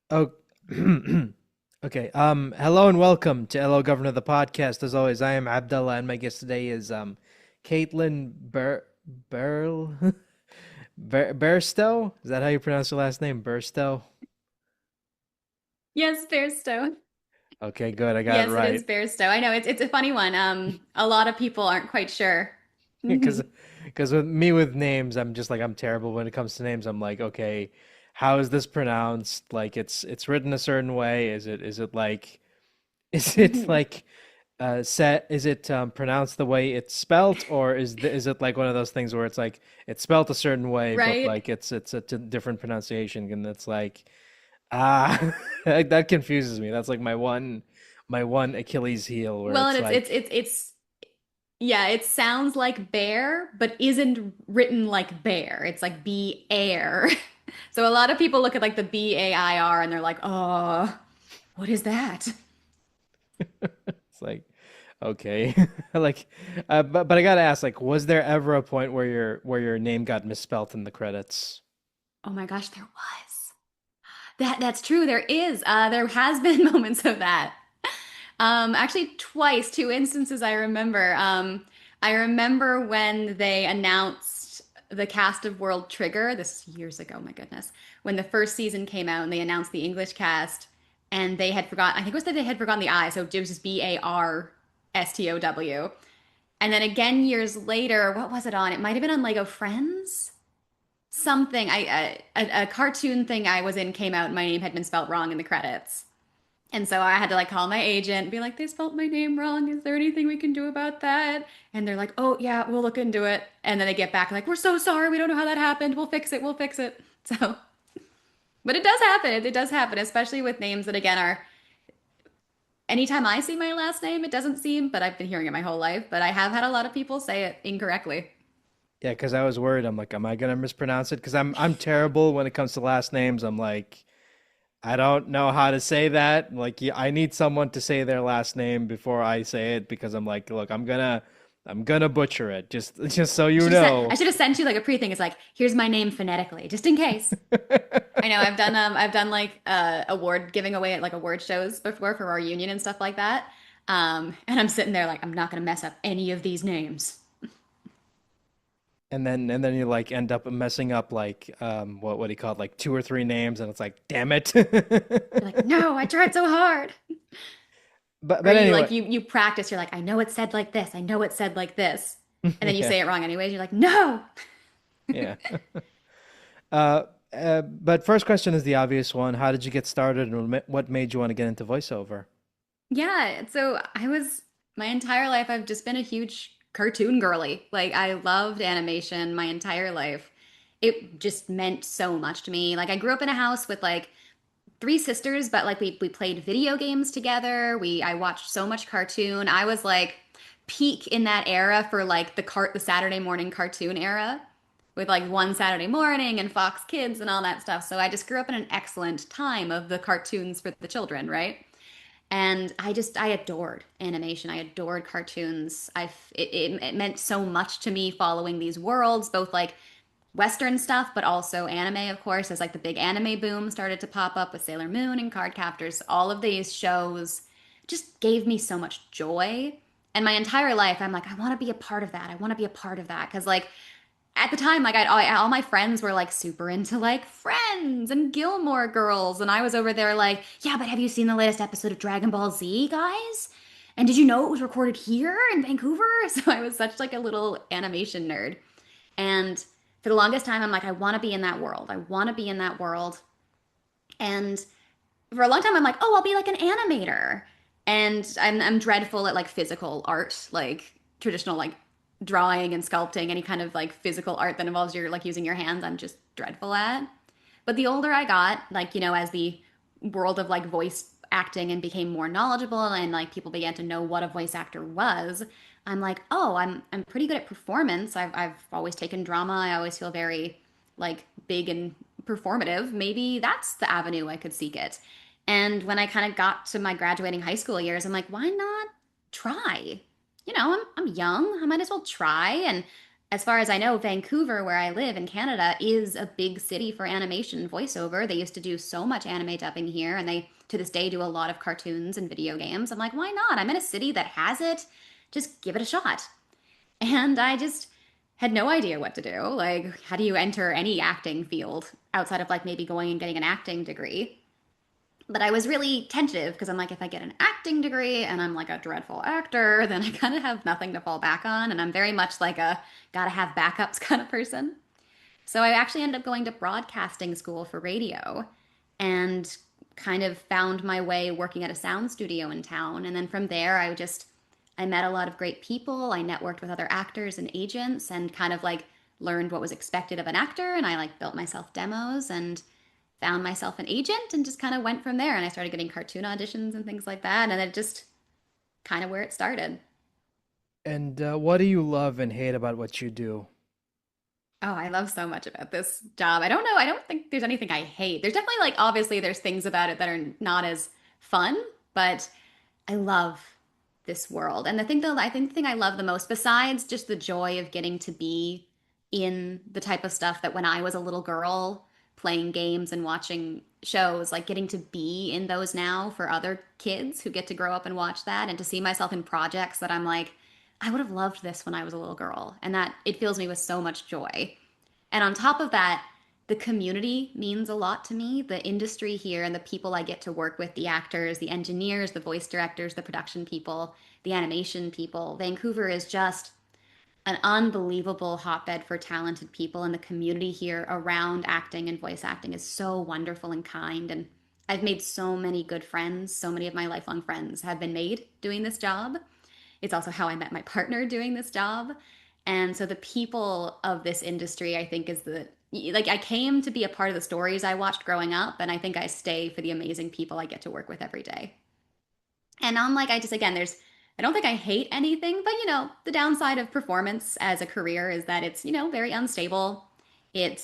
Oh, okay. Hello and welcome to Hello Governor the podcast. As always, I am Abdullah, and my guest today is Caitlyn Burl Bairstow. Is that how you pronounce your last name? Bairstow? Yes, Bairstow. Okay, good. I got it Yes, it right. is Bairstow. I know it's a funny one. A lot of people aren't quite sure. Because because with names, I'm terrible when it comes to names. I'm like, okay, how is this pronounced? Like it's written a certain way. Is it like is it like set is it pronounced the way it's spelt, or is it like one of those things where it's like it's spelt a certain way but Right? like it's a different pronunciation, and it's like ah that confuses me. That's like my one Achilles heel, where Well, it's and like it's yeah, it sounds like bear, but isn't written like bear. It's like be air. So a lot of people look at like the Bair and they're like, "Oh, what is that?" it's like okay. Like but I gotta ask, like, was there ever a point where your name got misspelt in the credits? Oh my gosh, there was. That's true. There is. There has been moments of that. Actually, twice, two instances I remember. I remember when they announced the cast of World Trigger. This is years ago, my goodness. When the first season came out and they announced the English cast, and they had forgotten. I think it was that they had forgotten the I, so it was just Barstow. And then again years later, what was it on? It might have been on Lego Friends. Something. A cartoon thing I was in came out, and my name had been spelt wrong in the credits. And so I had to like call my agent and be like, they spelled my name wrong. Is there anything we can do about that? And they're like, oh, yeah, we'll look into it. And then they get back like, we're so sorry. We don't know how that happened. We'll fix it. We'll fix it. So, but it does happen. It does happen, especially with names that, again, are anytime I see my last name, it doesn't seem, but I've been hearing it my whole life. But I have had a lot of people say it incorrectly. Yeah, because I was worried. I'm like, am I gonna mispronounce it? Because I'm terrible when it comes to last names. I'm like, I don't know how to say that. Like, yeah, I need someone to say their last name before I say it, because I'm like, look, I'm gonna butcher it. Just so you I know. should have sent you like a pre thing. It's like, here's my name phonetically, just in case. I know I've done like award giving away at like award shows before for our union and stuff like that. And I'm sitting there like I'm not gonna mess up any of these names. And then you like end up messing up like what do you call it, like two or three names, and it's like, damn it. You're like, no, I tried so hard. But Or but you anyway, like you practice, you're like, I know it said like this, I know it said like this. And then you yeah, say it wrong anyways, you're like, no. yeah. Uh, but first question is the obvious one. How did you get started, and what made you want to get into voiceover? Yeah, so I was my entire life I've just been a huge cartoon girly. Like I loved animation my entire life. It just meant so much to me. Like I grew up in a house with like three sisters, but like we played video games together. We I watched so much cartoon. I was like peak in that era for like the Saturday morning cartoon era with like One Saturday Morning and Fox Kids and all that stuff. So I just grew up in an excellent time of the cartoons for the children, right? And I adored animation. I adored cartoons. It meant so much to me following these worlds, both like Western stuff, but also anime, of course, as like the big anime boom started to pop up with Sailor Moon and Cardcaptors. All of these shows just gave me so much joy. And my entire life, I'm like, I want to be a part of that. I want to be a part of that. Because, like, at the time, like, all my friends were like super into like Friends and Gilmore Girls. And I was over there like, yeah, but have you seen the latest episode of Dragon Ball Z, guys? And did you know it was recorded here in Vancouver? So I was such like a little animation nerd. And for the longest time, I'm like, I want to be in that world. I want to be in that world. And for a long time, I'm like, oh, I'll be like an animator. And I'm dreadful at like physical art, like traditional like drawing and sculpting, any kind of like physical art that involves your like using your hands. I'm just dreadful at. But the older I got, like, as the world of like voice acting and became more knowledgeable and like people began to know what a voice actor was, I'm like, oh, I'm pretty good at performance. I've always taken drama. I always feel very like big and performative. Maybe that's the avenue I could seek it. And when I kind of got to my graduating high school years, I'm like, why not try? I'm young. I might as well try. And as far as I know, Vancouver, where I live in Canada, is a big city for animation voiceover. They used to do so much anime dubbing here, and they to this day do a lot of cartoons and video games. I'm like, why not? I'm in a city that has it. Just give it a shot. And I just had no idea what to do. Like, how do you enter any acting field outside of like maybe going and getting an acting degree? But I was really tentative because I'm like, if I get an acting degree and I'm like a dreadful actor, then I kind of have nothing to fall back on. And I'm very much like a gotta have backups kind of person. So I actually ended up going to broadcasting school for radio and kind of found my way working at a sound studio in town. And then from there, I met a lot of great people. I networked with other actors and agents and kind of like learned what was expected of an actor. And I like built myself demos and found myself an agent and just kind of went from there. And I started getting cartoon auditions and things like that. And it just kind of where it started. And what do you love and hate about what you do? Oh, I love so much about this job. I don't know. I don't think there's anything I hate. There's definitely like obviously there's things about it that are not as fun, but I love this world. And the thing I love the most, besides just the joy of getting to be in the type of stuff that when I was a little girl playing games and watching shows, like getting to be in those now for other kids who get to grow up and watch that and to see myself in projects that I'm like, I would have loved this when I was a little girl. And that it fills me with so much joy. And on top of that, the community means a lot to me. The industry here and the people I get to work with, the actors, the engineers, the voice directors, the production people, the animation people. Vancouver is just an unbelievable hotbed for talented people, and the community here around acting and voice acting is so wonderful and kind. And I've made so many good friends. So many of my lifelong friends have been made doing this job. It's also how I met my partner doing this job. And so the people of this industry, I think, is the like I came to be a part of the stories I watched growing up, and I think I stay for the amazing people I get to work with every day. And I'm like, I just, again, I don't think I hate anything, but the downside of performance as a career is that it's, very unstable. You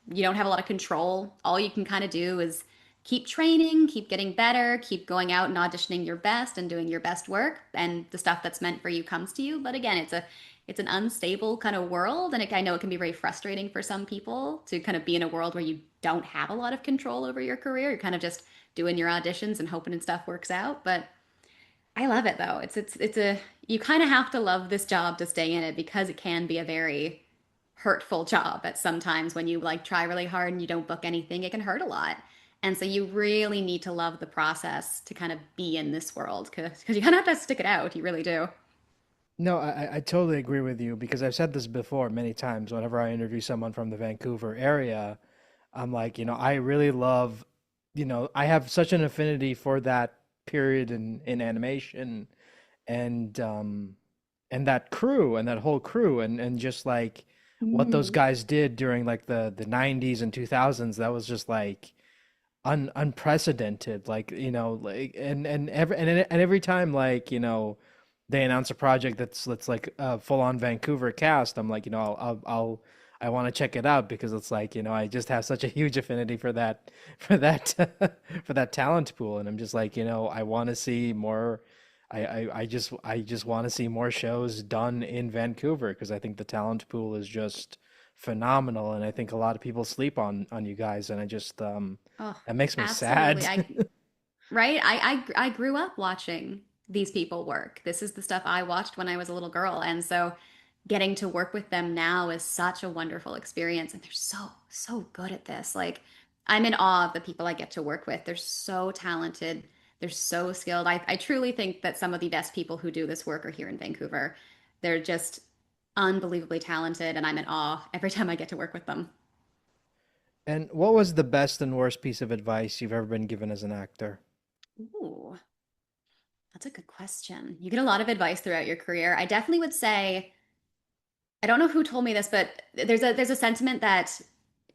don't have a lot of control. All you can kind of do is keep training, keep getting better, keep going out and auditioning your best and doing your best work. And the stuff that's meant for you comes to you. But again, it's an unstable kind of world. And I know it can be very frustrating for some people to kind of be in a world where you don't have a lot of control over your career. You're kind of just doing your auditions and hoping and stuff works out. But I love it though. It's a you kind of have to love this job to stay in it because it can be a very hurtful job at sometimes when you like try really hard and you don't book anything, it can hurt a lot. And so you really need to love the process to kind of be in this world because you kind of have to stick it out. You really do. No, I totally agree with you because I've said this before many times whenever I interview someone from the Vancouver area. I'm like, I really love, I have such an affinity for that period in animation and that crew and that whole crew and just like what those Mm. guys did during like the 90s and 2000s, that was just like unprecedented, like like and every time like they announce a project that's like a full on Vancouver cast, I'm like I want to check it out because it's like I just have such a huge affinity for that for that talent pool, and I'm just like I want to see more. I just want to see more shows done in Vancouver because I think the talent pool is just phenomenal, and I think a lot of people sleep on you guys, and I just Oh, that makes me absolutely. sad. I grew up watching these people work. This is the stuff I watched when I was a little girl. And so getting to work with them now is such a wonderful experience. And they're so good at this. Like, I'm in awe of the people I get to work with. They're so talented. They're so skilled. I truly think that some of the best people who do this work are here in Vancouver. They're just unbelievably talented. And I'm in awe every time I get to work with them. And what was the best and worst piece of advice you've ever been given as an actor? Ooh. That's a good question. You get a lot of advice throughout your career. I definitely would say, I don't know who told me this, but there's a sentiment that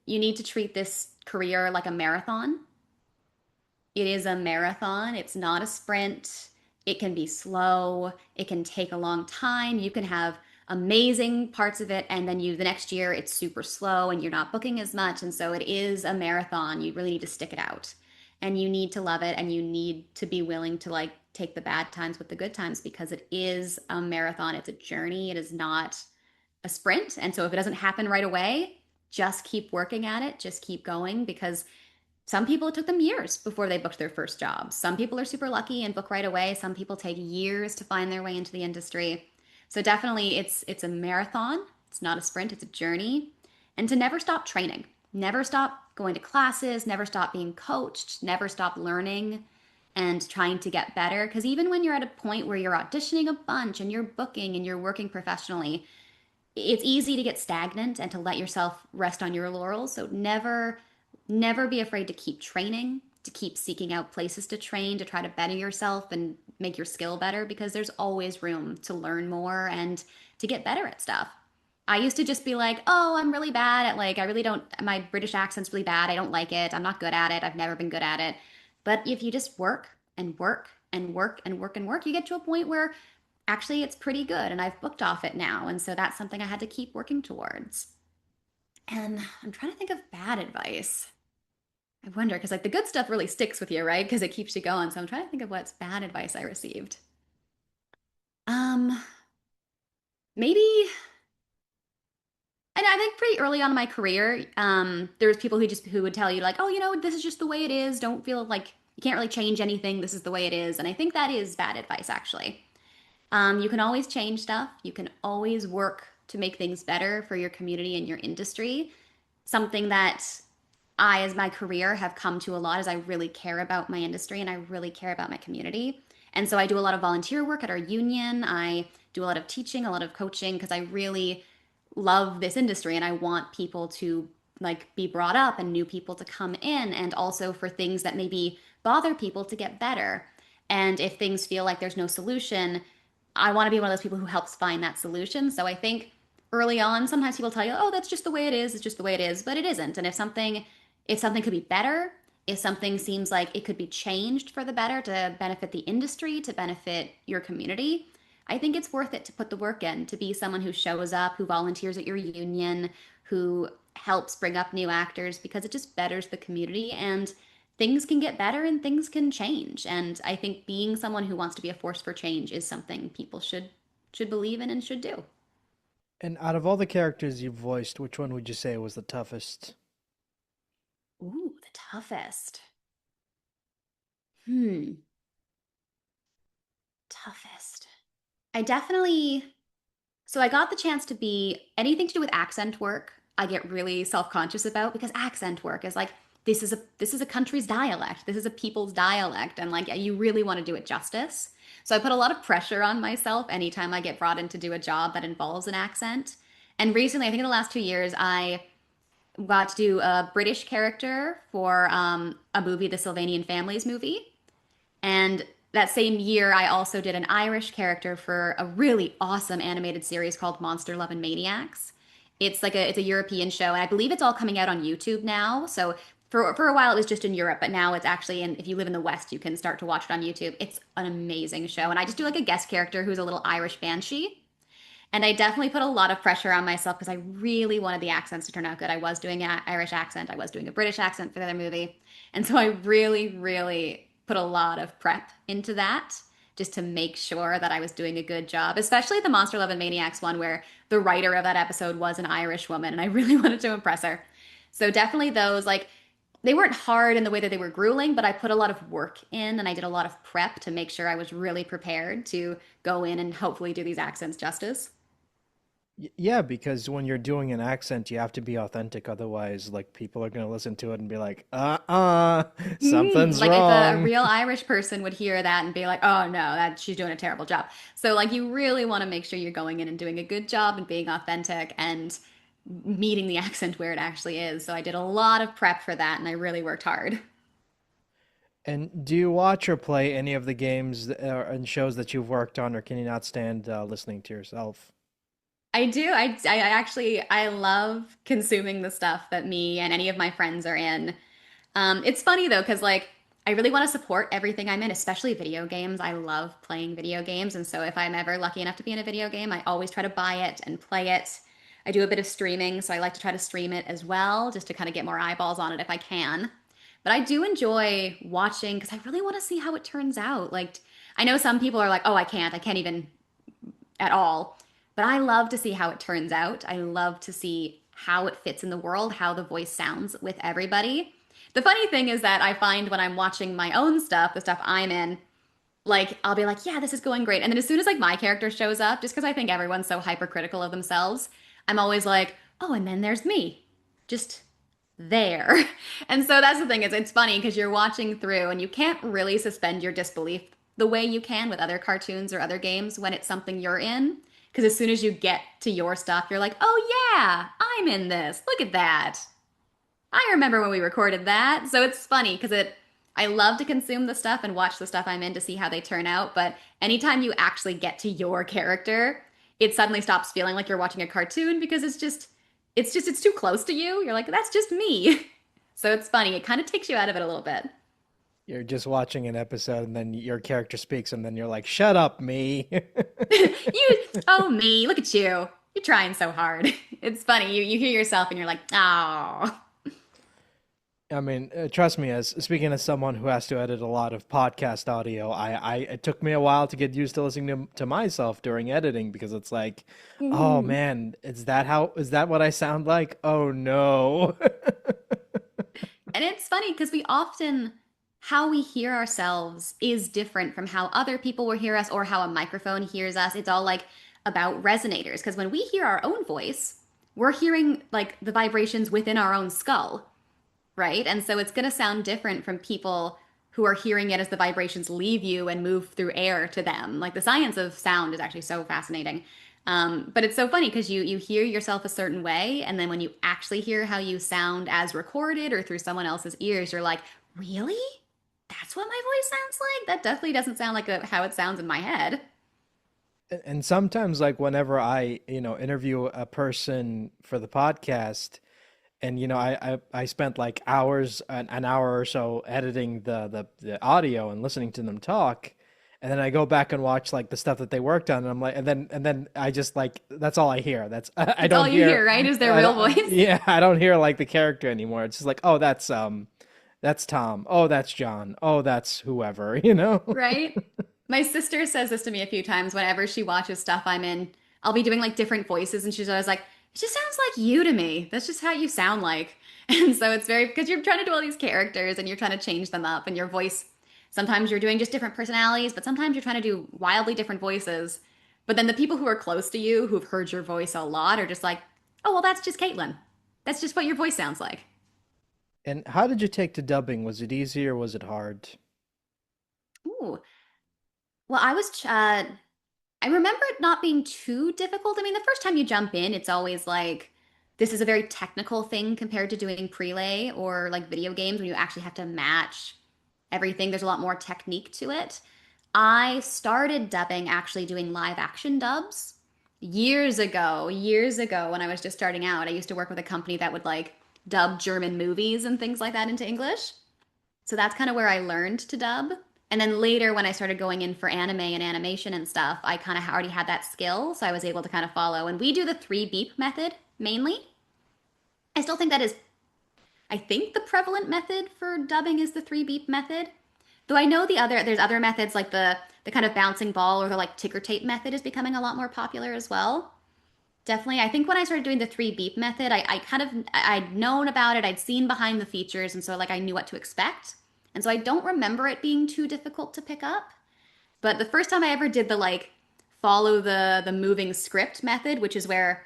you need to treat this career like a marathon. It is a marathon. It's not a sprint. It can be slow. It can take a long time. You can have amazing parts of it and then the next year it's super slow and you're not booking as much, and so it is a marathon. You really need to stick it out. And you need to love it and you need to be willing to like take the bad times with the good times because it is a marathon. It's a journey. It is not a sprint. And so if it doesn't happen right away, just keep working at it, just keep going because some people it took them years before they booked their first job. Some people are super lucky and book right away. Some people take years to find their way into the industry. So definitely it's a marathon. It's not a sprint, it's a journey. And to never stop training. Never stop going to classes, never stop being coached, never stop learning and trying to get better because even when you're at a point where you're auditioning a bunch and you're booking and you're working professionally, it's easy to get stagnant and to let yourself rest on your laurels. So never be afraid to keep training, to keep seeking out places to train, to try to better yourself and make your skill better because there's always room to learn more and to get better at stuff. I used to just be like, oh, I'm really bad at like, I really don't, my British accent's really bad. I don't like it. I'm not good at it. I've never been good at it. But if you just work and work and work and work and work, you get to a point where actually it's pretty good and I've booked off it now. And so that's something I had to keep working towards. And I'm trying to think of bad advice. I wonder because like the good stuff really sticks with you, right? Because it keeps you going. So I'm trying to think of what's bad advice I received. Um, maybe, and I think pretty early on in my career, there was people who would tell you like, oh, this is just the way it is. Don't feel like you can't really change anything. This is the way it is. And I think that is bad advice, actually. You can always change stuff. You can always work to make things better for your community and your industry. Something that I, as my career, have come to a lot is I really care about my industry and I really care about my community. And so I do a lot of volunteer work at our union. I do a lot of teaching, a lot of coaching because I really love this industry and I want people to like be brought up and new people to come in and also for things that maybe bother people to get better. And if things feel like there's no solution, I want to be one of those people who helps find that solution. So I think early on, sometimes people tell you, "Oh, that's just the way it is. It's just the way it is," but it isn't. And if something could be better, if something seems like it could be changed for the better to benefit the industry, to benefit your community, I think it's worth it to put the work in, to be someone who shows up, who volunteers at your union, who helps bring up new actors because it just betters the community and things can get better and things can change. And I think being someone who wants to be a force for change is something people should believe in and should do. And out of all the characters you've voiced, which one would you say was the toughest? Ooh, the toughest. Hmm, toughest. I definitely So I got the chance to be anything to do with accent work. I get really self-conscious about because accent work is like this is a country's dialect. This is a people's dialect and like you really want to do it justice. So I put a lot of pressure on myself anytime I get brought in to do a job that involves an accent. And recently, I think in the last 2 years, I got to do a British character for a movie, the Sylvanian Families movie. And that same year, I also did an Irish character for a really awesome animated series called Monster Love and Maniacs. It's a European show, and I believe it's all coming out on YouTube now. So for a while it was just in Europe, but now it's actually in if you live in the West, you can start to watch it on YouTube. It's an amazing show, and I just do like a guest character who's a little Irish banshee. And I definitely put a lot of pressure on myself because I really wanted the accents to turn out good. I was doing an Irish accent, I was doing a British accent for the other movie. And so I really, really put a lot of prep into that just to make sure that I was doing a good job, especially the Monster Love and Maniacs one where the writer of that episode was an Irish woman and I really wanted to impress her. So definitely those, like, they weren't hard in the way that they were grueling, but I put a lot of work in and I did a lot of prep to make sure I was really prepared to go in and hopefully do these accents justice. Yeah, because when you're doing an accent, you have to be authentic. Otherwise, like people are gonna listen to it and be like, something's Like if a wrong. real Irish person would hear that and be like, "Oh no, that she's doing a terrible job." So like you really want to make sure you're going in and doing a good job and being authentic and meeting the accent where it actually is. So I did a lot of prep for that and I really worked hard. And do you watch or play any of the games and shows that you've worked on, or can you not stand listening to yourself? I do. I actually I love consuming the stuff that me and any of my friends are in. It's funny though, because like I really want to support everything I'm in, especially video games. I love playing video games, and so if I'm ever lucky enough to be in a video game, I always try to buy it and play it. I do a bit of streaming, so I like to try to stream it as well, just to kind of get more eyeballs on it if I can. But I do enjoy watching because I really want to see how it turns out. Like I know some people are like, "Oh, I can't even at all." But I love to see how it turns out. I love to see how it fits in the world, how the voice sounds with everybody. The funny thing is that I find when I'm watching my own stuff, the stuff I'm in, like I'll be like, yeah, this is going great. And then as soon as like my character shows up, just because I think everyone's so hypercritical of themselves, I'm always like, oh, and then there's me. Just there. And so that's the thing is it's funny because you're watching through and you can't really suspend your disbelief the way you can with other cartoons or other games when it's something you're in. Because as soon as you get to your stuff, you're like, oh yeah, I'm in this. Look at that. I remember when we recorded that. So it's funny because I love to consume the stuff and watch the stuff I'm in to see how they turn out, but anytime you actually get to your character, it suddenly stops feeling like you're watching a cartoon because it's too close to you. You're like, that's just me. So it's funny. It kind of takes you out of it a little bit. You're just watching an episode and then your character speaks and then you're like, "Shut up, me." Oh me, look at you. You're trying so hard. It's funny. You hear yourself and you're like, oh. I mean, trust me, as speaking as someone who has to edit a lot of podcast audio, it took me a while to get used to listening to myself during editing because it's like, oh Mhm. man, is that what I sound like? Oh no. And it's funny because how we hear ourselves is different from how other people will hear us or how a microphone hears us. It's all like about resonators. Because when we hear our own voice, we're hearing like the vibrations within our own skull, right? And so it's going to sound different from people who are hearing it as the vibrations leave you and move through air to them. Like the science of sound is actually so fascinating. But it's so funny because you hear yourself a certain way, and then when you actually hear how you sound as recorded or through someone else's ears, you're like, really? That's what my voice sounds like? That definitely doesn't sound like how it sounds in my head. And sometimes like whenever I, interview a person for the podcast, and I spent like hours an hour or so editing the audio and listening to them talk, and then I go back and watch like the stuff that they worked on, and I'm like, and then I just like that's all I hear. That's I It's don't all you hear. hear, right? Is their I real don't, voice. yeah, I don't hear like the character anymore. It's just like, oh, that's Tom. Oh, that's John. Oh, that's whoever, you know? Right? My sister says this to me a few times whenever she watches stuff I'm in. I'll be doing like different voices, and she's always like, it just sounds like you to me. That's just how you sound like. And so it's very, because you're trying to do all these characters and you're trying to change them up, and your voice, sometimes you're doing just different personalities, but sometimes you're trying to do wildly different voices. But then the people who are close to you, who've heard your voice a lot, are just like, oh, well, that's just Caitlyn. That's just what your voice sounds like. And how did you take to dubbing? Was it easy or was it hard? Ooh. Well, I remember it not being too difficult. I mean, the first time you jump in, it's always like this is a very technical thing compared to doing prelay or like video games when you actually have to match everything. There's a lot more technique to it. I started dubbing actually doing live action dubs years ago when I was just starting out. I used to work with a company that would like dub German movies and things like that into English. So that's kind of where I learned to dub. And then later, when I started going in for anime and animation and stuff, I kind of already had that skill. So I was able to kind of follow. And we do the three beep method mainly. I still think that is, I think the prevalent method for dubbing is the three beep method. Though I know there's other methods like the kind of bouncing ball or the like ticker tape method is becoming a lot more popular as well. Definitely. I think when I started doing the three beep method, I kind of I'd known about it, I'd seen behind the features, and so like I knew what to expect. And so I don't remember it being too difficult to pick up. But the first time I ever did the like follow the moving script method, which is where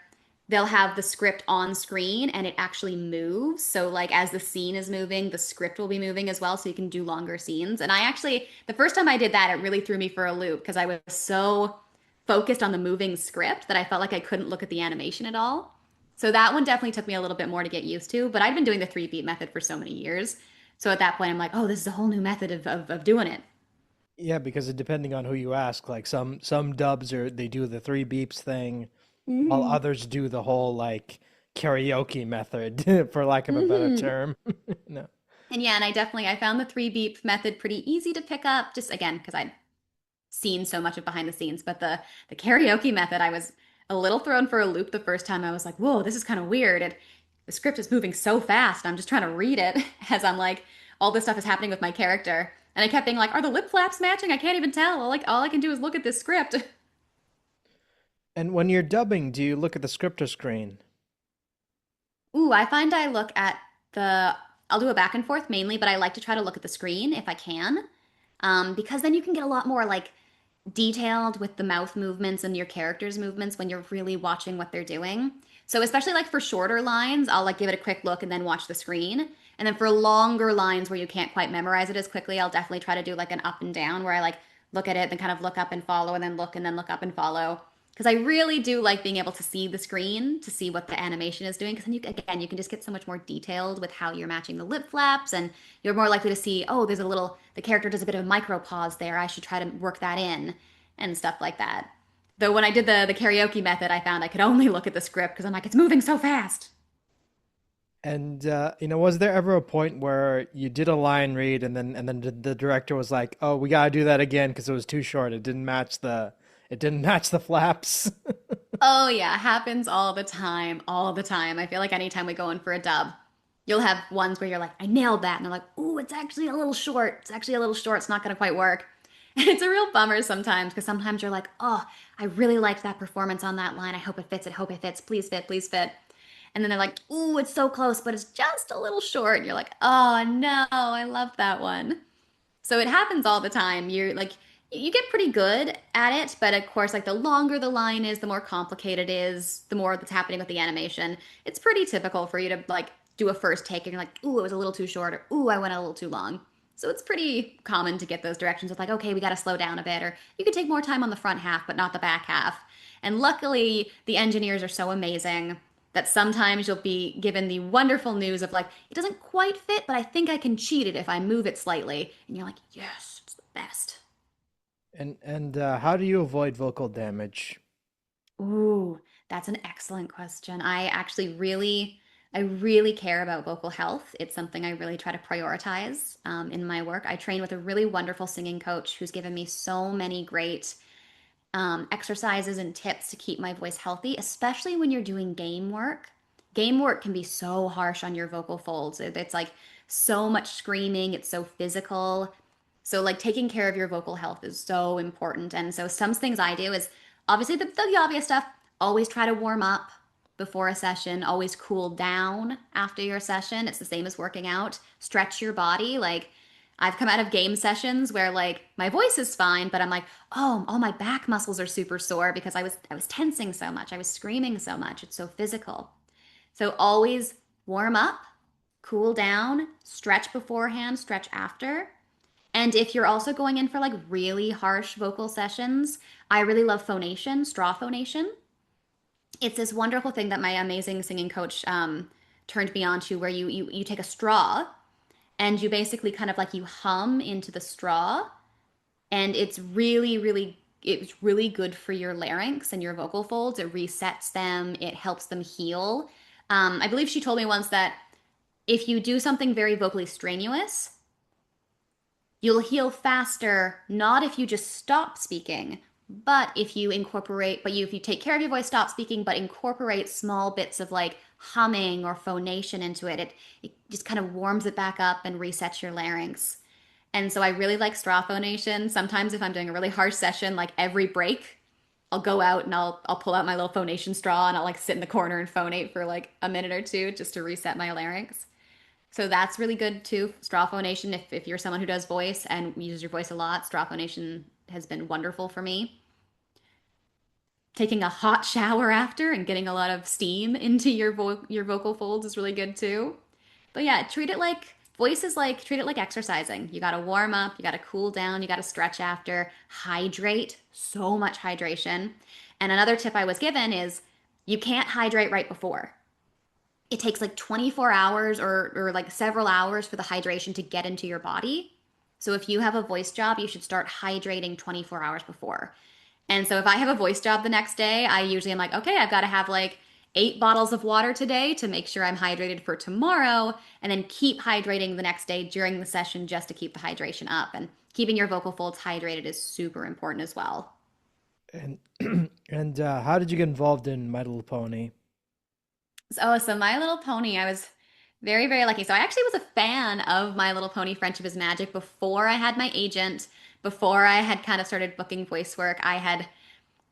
they'll have the script on screen and it actually moves. So like as the scene is moving, the script will be moving as well so you can do longer scenes. And I actually the first time I did that, it really threw me for a loop because I was so focused on the moving script that I felt like I couldn't look at the animation at all. So that one definitely took me a little bit more to get used to, but I'd been doing the three beat method for so many years. So at that point, I'm like, oh, this is a whole new method of doing it. Yeah, because depending on who you ask, like some dubs they do the three beeps thing, while Mm-hmm. others do the whole like karaoke method, for lack of a better Mm-hmm. term. No. And yeah, and I found the three beep method pretty easy to pick up, just again, because I'd seen so much of behind the scenes. But the karaoke method, I was a little thrown for a loop the first time. I was like, whoa, this is kind of weird. The script is moving so fast. I'm just trying to read it as I'm like, all this stuff is happening with my character. And I kept being like, are the lip flaps matching? I can't even tell. All I can do is look at this script. And when you're dubbing, do you look at the script or screen? Ooh, I find I look at the, I'll do a back and forth mainly, but I like to try to look at the screen if I can. Because then you can get a lot more like detailed with the mouth movements and your character's movements when you're really watching what they're doing. So especially like for shorter lines, I'll like give it a quick look and then watch the screen. And then for longer lines where you can't quite memorize it as quickly, I'll definitely try to do like an up and down where I like look at it, then kind of look up and follow, and then look up and follow. Because I really do like being able to see the screen to see what the animation is doing. Because then you again you can just get so much more detailed with how you're matching the lip flaps, and you're more likely to see, oh, there's a little, the character does a bit of a micro pause there. I should try to work that in and stuff like that. Though when I did the karaoke method, I found I could only look at the script because I'm like, it's moving so fast. And was there ever a point where you did a line read and then the director was like, "Oh, we gotta do that again because it was too short. It didn't match the flaps." Oh yeah, happens all the time, all the time. I feel like anytime we go in for a dub, you'll have ones where you're like, I nailed that, and they're like, ooh, it's actually a little short. It's actually a little short. It's not gonna quite work. And it's a real bummer sometimes because sometimes you're like, oh, I really liked that performance on that line. I hope it fits. I hope it fits. Please fit. Please fit. And then they're like, ooh, it's so close, but it's just a little short. And you're like, oh no, I love that one. So it happens all the time. You're like, you get pretty good at it, but of course, like the longer the line is, the more complicated it is, the more that's happening with the animation. It's pretty typical for you to like do a first take and you're like, ooh, it was a little too short, or ooh, I went a little too long. So it's pretty common to get those directions of like, okay, we got to slow down a bit, or you could take more time on the front half, but not the back half. And luckily, the engineers are so amazing that sometimes you'll be given the wonderful news of like, it doesn't quite fit, but I think I can cheat it if I move it slightly. And you're like, yes, it's the best. And how do you avoid vocal damage? Ooh, that's an excellent question. I really care about vocal health. It's something I really try to prioritize in my work. I train with a really wonderful singing coach who's given me so many great exercises and tips to keep my voice healthy, especially when you're doing game work. Game work can be so harsh on your vocal folds. It's like so much screaming, it's so physical. So, like, taking care of your vocal health is so important. And so, some things I do is obviously the obvious stuff. Always try to warm up before a session, always cool down after your session. It's the same as working out. Stretch your body. Like, I've come out of game sessions where like my voice is fine, but I'm like, oh, all my back muscles are super sore because I was tensing so much. I was screaming so much. It's so physical. So always warm up, cool down, stretch beforehand, stretch after. And if you're also going in for like really harsh vocal sessions, I really love phonation, straw phonation. It's this wonderful thing that my amazing singing coach turned me on to where you take a straw and you basically kind of like you hum into the straw, and it's really good for your larynx and your vocal folds. It resets them, it helps them heal. I believe she told me once that if you do something very vocally strenuous, you'll heal faster, not if you just stop speaking, but if you take care of your voice, stop speaking, but incorporate small bits of like humming or phonation into it. It just kind of warms it back up and resets your larynx. And so I really like straw phonation. Sometimes if I'm doing a really harsh session, like every break, I'll go out and I'll pull out my little phonation straw and I'll like sit in the corner and phonate for like a minute or two just to reset my larynx. So that's really good too. Straw phonation, if you're someone who does voice and uses your voice a lot, straw phonation has been wonderful for me. Taking a hot shower after and getting a lot of steam into your vocal folds is really good too. But yeah, treat it like exercising. You got to warm up, you got to cool down, you got to stretch after, hydrate, so much hydration. And another tip I was given is you can't hydrate right before. It takes like 24 hours or like several hours for the hydration to get into your body. So if you have a voice job, you should start hydrating 24 hours before. And so if I have a voice job the next day, I usually am like, okay, I've got to have like 8 bottles of water today to make sure I'm hydrated for tomorrow, and then keep hydrating the next day during the session just to keep the hydration up. And keeping your vocal folds hydrated is super important as well. And and how did you get involved in My Little Pony? So My Little Pony, I was very, very lucky. So I actually was a fan of My Little Pony Friendship is Magic before I had my agent, before I had kind of started booking voice work. I had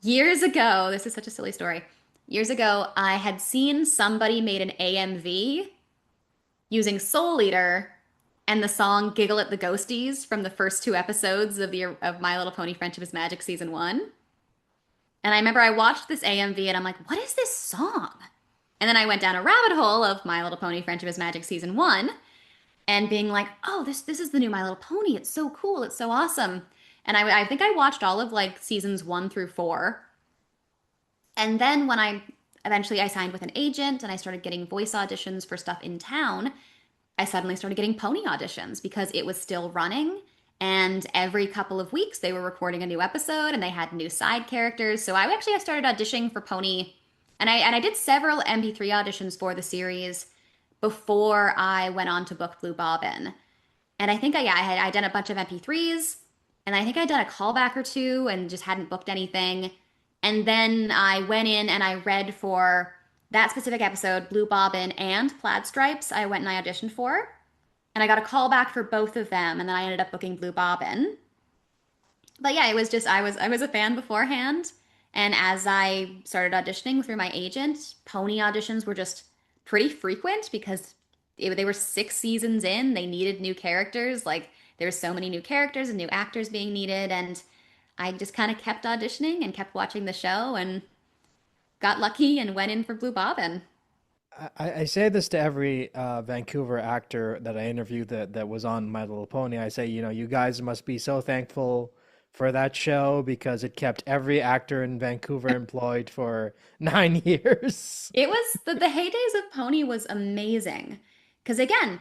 Years ago, this is such a silly story. Years ago, I had seen somebody made an AMV using Soul Eater and the song Giggle at the Ghosties from the first two episodes of My Little Pony Friendship is Magic season 1. And I remember I watched this AMV and I'm like, what is this song? And then I went down a rabbit hole of My Little Pony Friendship is Magic season 1 and being like, oh, this is the new My Little Pony. It's so cool. It's so awesome. And I think I watched all of like seasons 1 through 4. And then when I signed with an agent and I started getting voice auditions for stuff in town, I suddenly started getting pony auditions because it was still running. And every couple of weeks, they were recording a new episode and they had new side characters. So I started auditioning for Pony. And I did several MP3 auditions for the series before I went on to book Blue Bobbin. And I think I done a bunch of MP3s, and I think I'd done a callback or two and just hadn't booked anything. And then I went in and I read for that specific episode, Blue Bobbin and Plaid Stripes. I went and I auditioned for, and I got a callback for both of them, and then I ended up booking Blue Bobbin. But yeah, it was just I was a fan beforehand, and as I started auditioning through my agent, pony auditions were just pretty frequent because they were 6 seasons in. They needed new characters. Like there were so many new characters and new actors being needed, and I just kind of kept auditioning and kept watching the show and got lucky and went in for Blue Bobbin. I say this to every Vancouver actor that I interview that was on My Little Pony. I say, you know, you guys must be so thankful for that show because it kept every actor in Vancouver employed for 9 years. It was the heydays of Pony was amazing. Because again,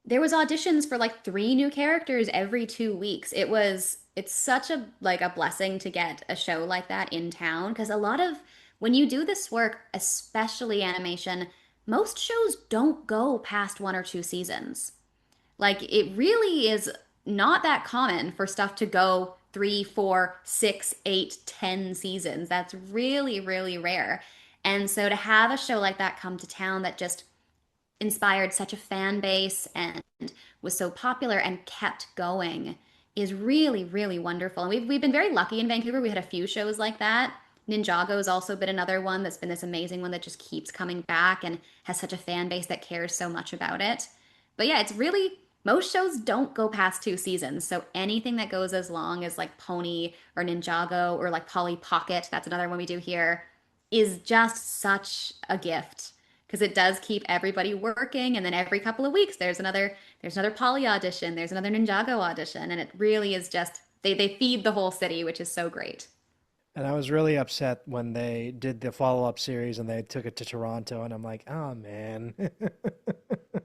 there was auditions for like 3 new characters every 2 weeks. It's such a blessing to get a show like that in town because a lot of when you do this work, especially animation, most shows don't go past 1 or 2 seasons. Like it really is not that common for stuff to go 3, 4, 6, 8, 10 seasons. That's really, really rare. And so to have a show like that come to town that just inspired such a fan base and was so popular and kept going is really, really wonderful. And we've been very lucky in Vancouver. We had a few shows like that. Ninjago has also been another one that's been this amazing one that just keeps coming back and has such a fan base that cares so much about it. But yeah, it's really most shows don't go past 2 seasons. So anything that goes as long as like Pony or Ninjago or like Polly Pocket, that's another one we do here, is just such a gift because it does keep everybody working, and then every couple of weeks there's another Polly audition, there's another Ninjago audition, and it really is just they feed the whole city, which is so great. And I was really upset when they did the follow-up series and they took it to Toronto, and I'm like, oh man.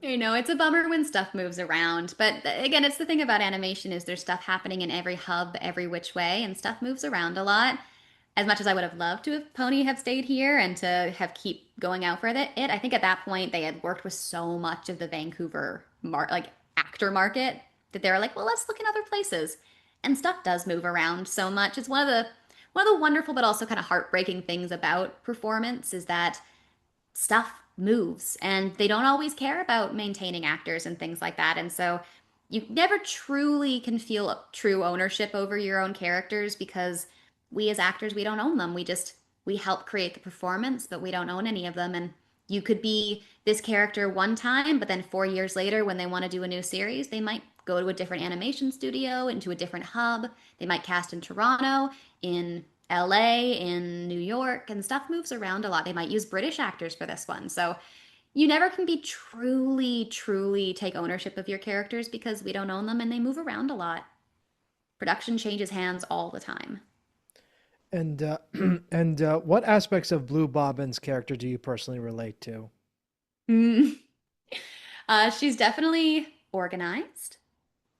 You know, it's a bummer when stuff moves around, but again, it's the thing about animation is there's stuff happening in every hub, every which way, and stuff moves around a lot. As much as I would have loved to have Pony have stayed here and to have keep going out for it, I think at that point they had worked with so much of the Vancouver like actor market that they were like, well, let's look in other places. And stuff does move around so much. It's one of the wonderful but also kind of heartbreaking things about performance is that stuff moves and they don't always care about maintaining actors and things like that. And so you never truly can feel true ownership over your own characters because we as actors, we don't own them. We help create the performance, but we don't own any of them. And you could be this character one time, but then 4 years later, when they want to do a new series, they might go to a different animation studio, into a different hub. They might cast in Toronto, in LA, in New York, and stuff moves around a lot. They might use British actors for this one. So you never can be truly, truly take ownership of your characters because we don't own them and they move around a lot. Production changes hands all the time. And and what aspects of Blue Bobbin's character do you personally relate to? Mm. She's definitely organized,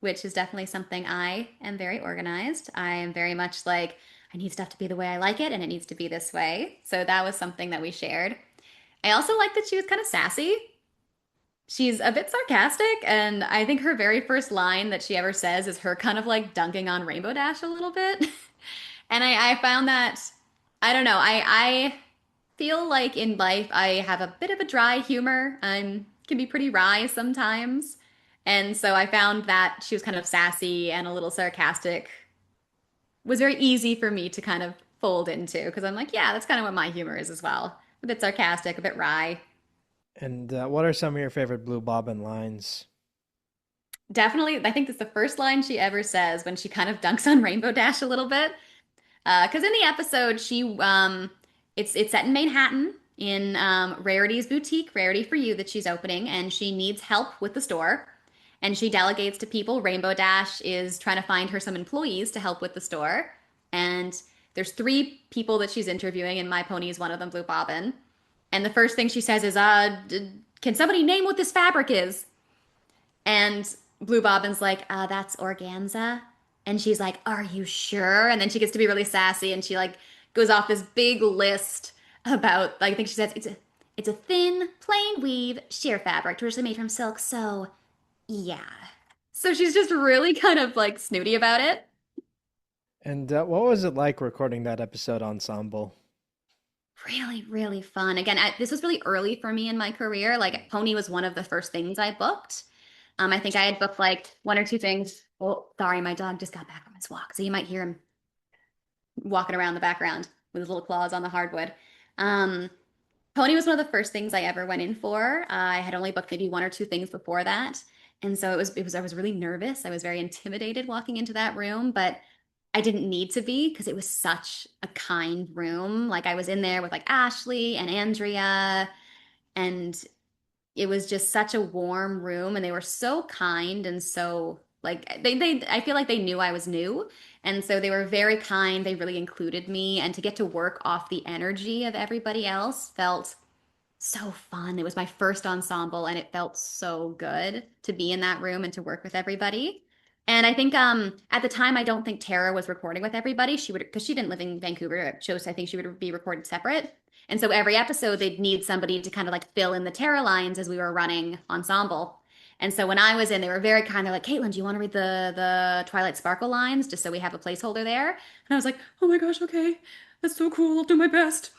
which is definitely something I am very organized. I am very much like, I need stuff to be the way I like it, and it needs to be this way. So that was something that we shared. I also like that she was kind of sassy. She's a bit sarcastic, and I think her very first line that she ever says is her kind of like dunking on Rainbow Dash a little bit. And I found that, I don't know, I feel like in life I have a bit of a dry humor. Can be pretty wry sometimes. And so I found that she was kind of sassy and a little sarcastic was very easy for me to kind of fold into because I'm like, yeah, that's kind of what my humor is as well. A bit sarcastic, a bit wry. And what are some of your favorite Blue Bobbin lines? Definitely, I think that's the first line she ever says when she kind of dunks on Rainbow Dash a little bit. Because in the episode, it's set in Manhattan in Rarity's boutique, Rarity for You, that she's opening, and she needs help with the store. And she delegates to people. Rainbow Dash is trying to find her some employees to help with the store. And there's three people that she's interviewing, and My Pony is one of them, Blue Bobbin. And the first thing she says is, can somebody name what this fabric is? And Blue Bobbin's like, that's organza. And she's like, are you sure? And then she gets to be really sassy and she like goes off this big list about, like, I think she says it's a thin, plain weave sheer fabric traditionally made from silk. So yeah. So she's just really kind of like snooty about it. And what was it like recording that episode ensemble? Really, really fun. Again, this was really early for me in my career. Like Pony was one of the first things I booked. I think I had booked like one or two things. Oh, sorry, my dog just got back from his walk, so you might hear him walking around the background with his little claws on the hardwood. Um, Pony was one of the first things I ever went in for. I had only booked maybe one or two things before that, and so I was really nervous. I was very intimidated walking into that room, but I didn't need to be because it was such a kind room. Like I was in there with like Ashley and Andrea, and it was just such a warm room and they were so kind and so like they I feel like they knew I was new, and so they were very kind. They really included me, and to get to work off the energy of everybody else felt so fun. It was my first ensemble and it felt so good to be in that room and to work with everybody. And I think at the time I don't think Tara was recording with everybody. She would, because she didn't live in Vancouver. It chose I think she would be recorded separate. And so every episode they'd need somebody to kind of like fill in the Tara lines as we were running ensemble. And so when I was in, they were very kind. They're like, Caitlin, do you want to read the Twilight Sparkle lines just so we have a placeholder there? And I was like, oh my gosh, okay, that's so cool. I'll do my best.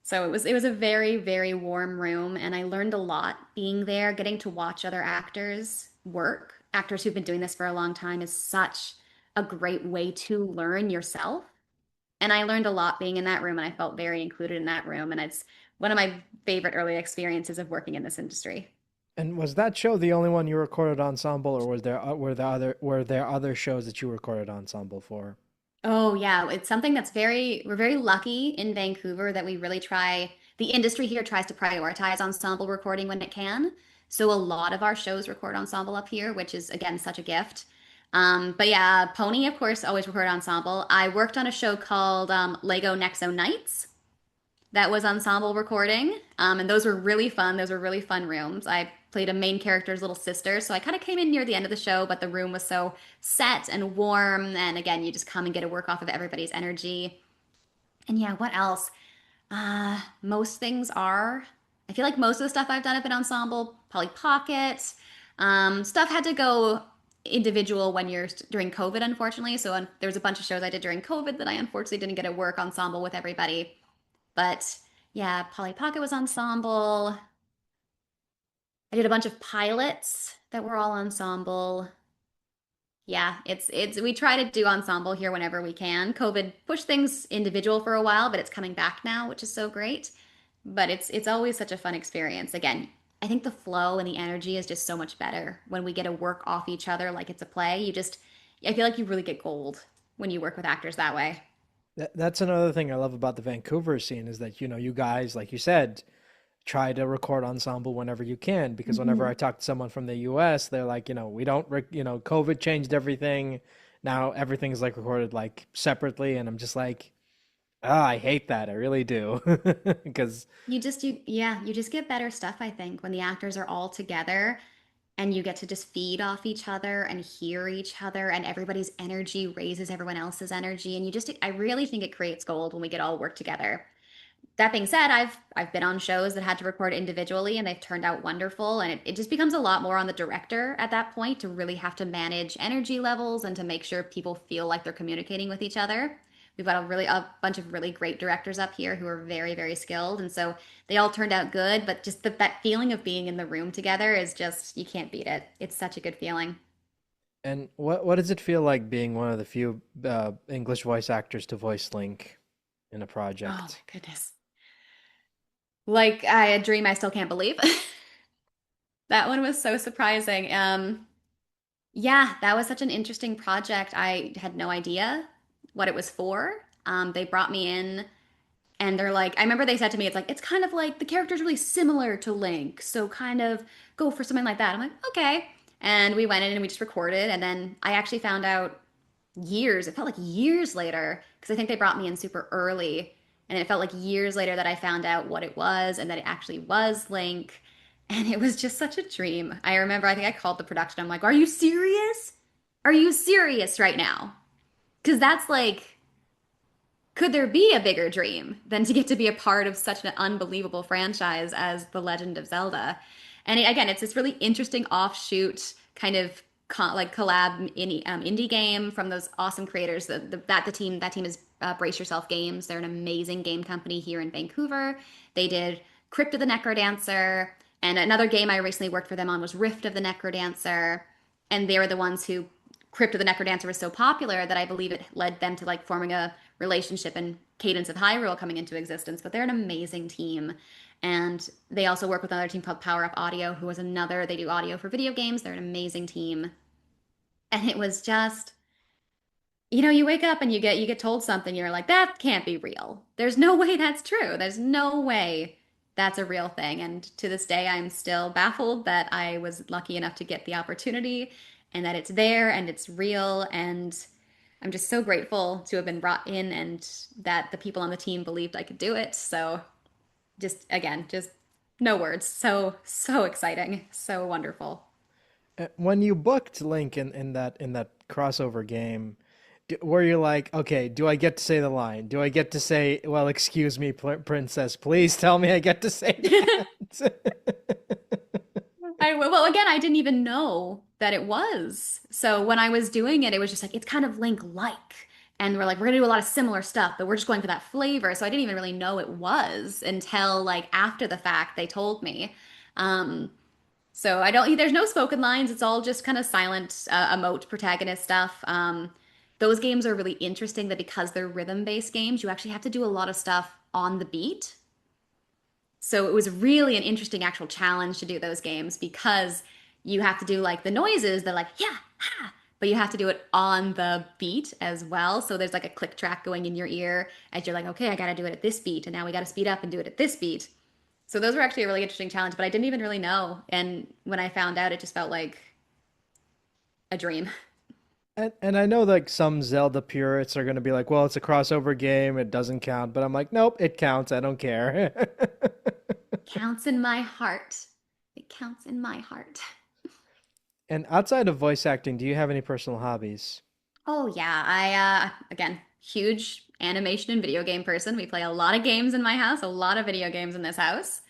So it was a very, very warm room, and I learned a lot being there, getting to watch other actors work. Actors who've been doing this for a long time is such a great way to learn yourself. And I learned a lot being in that room, and I felt very included in that room. And it's one of my favorite early experiences of working in this industry. And was that show the only one you recorded ensemble, or was there were there other shows that you recorded ensemble for? Oh yeah, it's something that's we're very lucky in Vancouver that we really try, the industry here tries to prioritize ensemble recording when it can. So a lot of our shows record ensemble up here, which is again such a gift. But yeah, Pony, of course, always record ensemble. I worked on a show called Lego Nexo Nights, that was ensemble recording. And those were really fun. Those were really fun rooms. I played a main character's little sister, so I kind of came in near the end of the show, but the room was so set and warm. And again, you just come and get a work off of everybody's energy. And yeah, what else? Most things are. I feel like most of the stuff I've done have been ensemble. Polly Pocket. Stuff had to go individual when you're during COVID, unfortunately. So there was a bunch of shows I did during COVID that I unfortunately didn't get to work ensemble with everybody. But yeah, Polly Pocket was ensemble. I did a bunch of pilots that were all ensemble. Yeah, it's we try to do ensemble here whenever we can. COVID pushed things individual for a while, but it's coming back now, which is so great. But it's always such a fun experience. Again, I think the flow and the energy is just so much better when we get to work off each other like it's a play. I feel like you really get gold when you work with actors that way. That's another thing I love about the Vancouver scene is that, you guys, like you said, try to record ensemble whenever you can, because whenever I Mhm. talk to someone from the US, they're like, we don't, COVID changed everything. Now everything's like recorded like separately, and I'm just like, ah, I hate that. I really do. Because You just get better stuff, I think, when the actors are all together and you get to just feed off each other and hear each other, and everybody's energy raises everyone else's energy, and I really think it creates gold when we get all work together. That being said, I've been on shows that had to record individually and they've turned out wonderful, and it just becomes a lot more on the director at that point to really have to manage energy levels and to make sure people feel like they're communicating with each other. We've got a bunch of really great directors up here who are very, very skilled, and so they all turned out good, but just that feeling of being in the room together is just, you can't beat it. It's such a good feeling. and what does it feel like being one of the few English voice actors to voice Link? in a Oh my project? goodness. Like I a dream I still can't believe. That one was so surprising. Yeah, that was such an interesting project. I had no idea what it was for. They brought me in and they're like, I remember they said to me, it's like, it's kind of like the character's really similar to Link. So kind of go for something like that. I'm like, okay. And we went in and we just recorded. And then I actually found out years, it felt like years later, because I think they brought me in super early. And it felt like years later that I found out what it was and that it actually was Link. And it was just such a dream. I remember, I think I called the production. I'm like, are you serious? Are you serious right now? Because that's like, could there be a bigger dream than to get to be a part of such an unbelievable franchise as The Legend of Zelda? And again, it's this really interesting offshoot kind of like collab indie game from those awesome creators. That team is Brace Yourself Games. They're an amazing game company here in Vancouver. They did Crypt of the Necrodancer, and another game I recently worked for them on was Rift of the Necrodancer. And they were the ones who Crypt of the Necrodancer was so popular that I believe it led them to like forming a relationship and Cadence of Hyrule coming into existence. But they're an amazing team. And they also work with another team called Power Up Audio, who is another, they do audio for video games. They're an amazing team. And it was just, you wake up and you get told something, you're like, that can't be real. There's no way that's true. There's no way that's a real thing. And to this day, I'm still baffled that I was lucky enough to get the opportunity and that it's there and it's real. And I'm just so grateful to have been brought in and that the people on the team believed I could do it. So just again, just no words. So, so exciting. So wonderful. When you booked Link in that crossover game, were you like, okay, do I get to say the line? Do I get to say, well, excuse me, princess, please tell me I get to say that? Well, again, I didn't even know that it was. So when I was doing it, it was just like, it's kind of Link-like. And we're like, we're gonna do a lot of similar stuff, but we're just going for that flavor. So I didn't even really know it was until like after the fact they told me. Um, so I don't, there's no spoken lines. It's all just kind of silent emote protagonist stuff. Those games are really interesting that because they're rhythm-based games, you actually have to do a lot of stuff on the beat. So it was really an interesting actual challenge to do those games because you have to do like the noises, they're like, yeah, ha, but you have to do it on the beat as well. So there's like a click track going in your ear as you're like, okay, I got to do it at this beat. And now we got to speed up and do it at this beat. So those were actually a really interesting challenge, but I didn't even really know. And when I found out, it just felt like a dream. And I know like some Zelda purists are going to be like, well, it's a crossover game, it doesn't count. But I'm like, nope, it counts. I don't care. Counts in my heart. It counts in my heart. And outside of voice acting, do you have any personal hobbies? Oh yeah, again, huge animation and video game person. We play a lot of games in my house, a lot of video games in this house.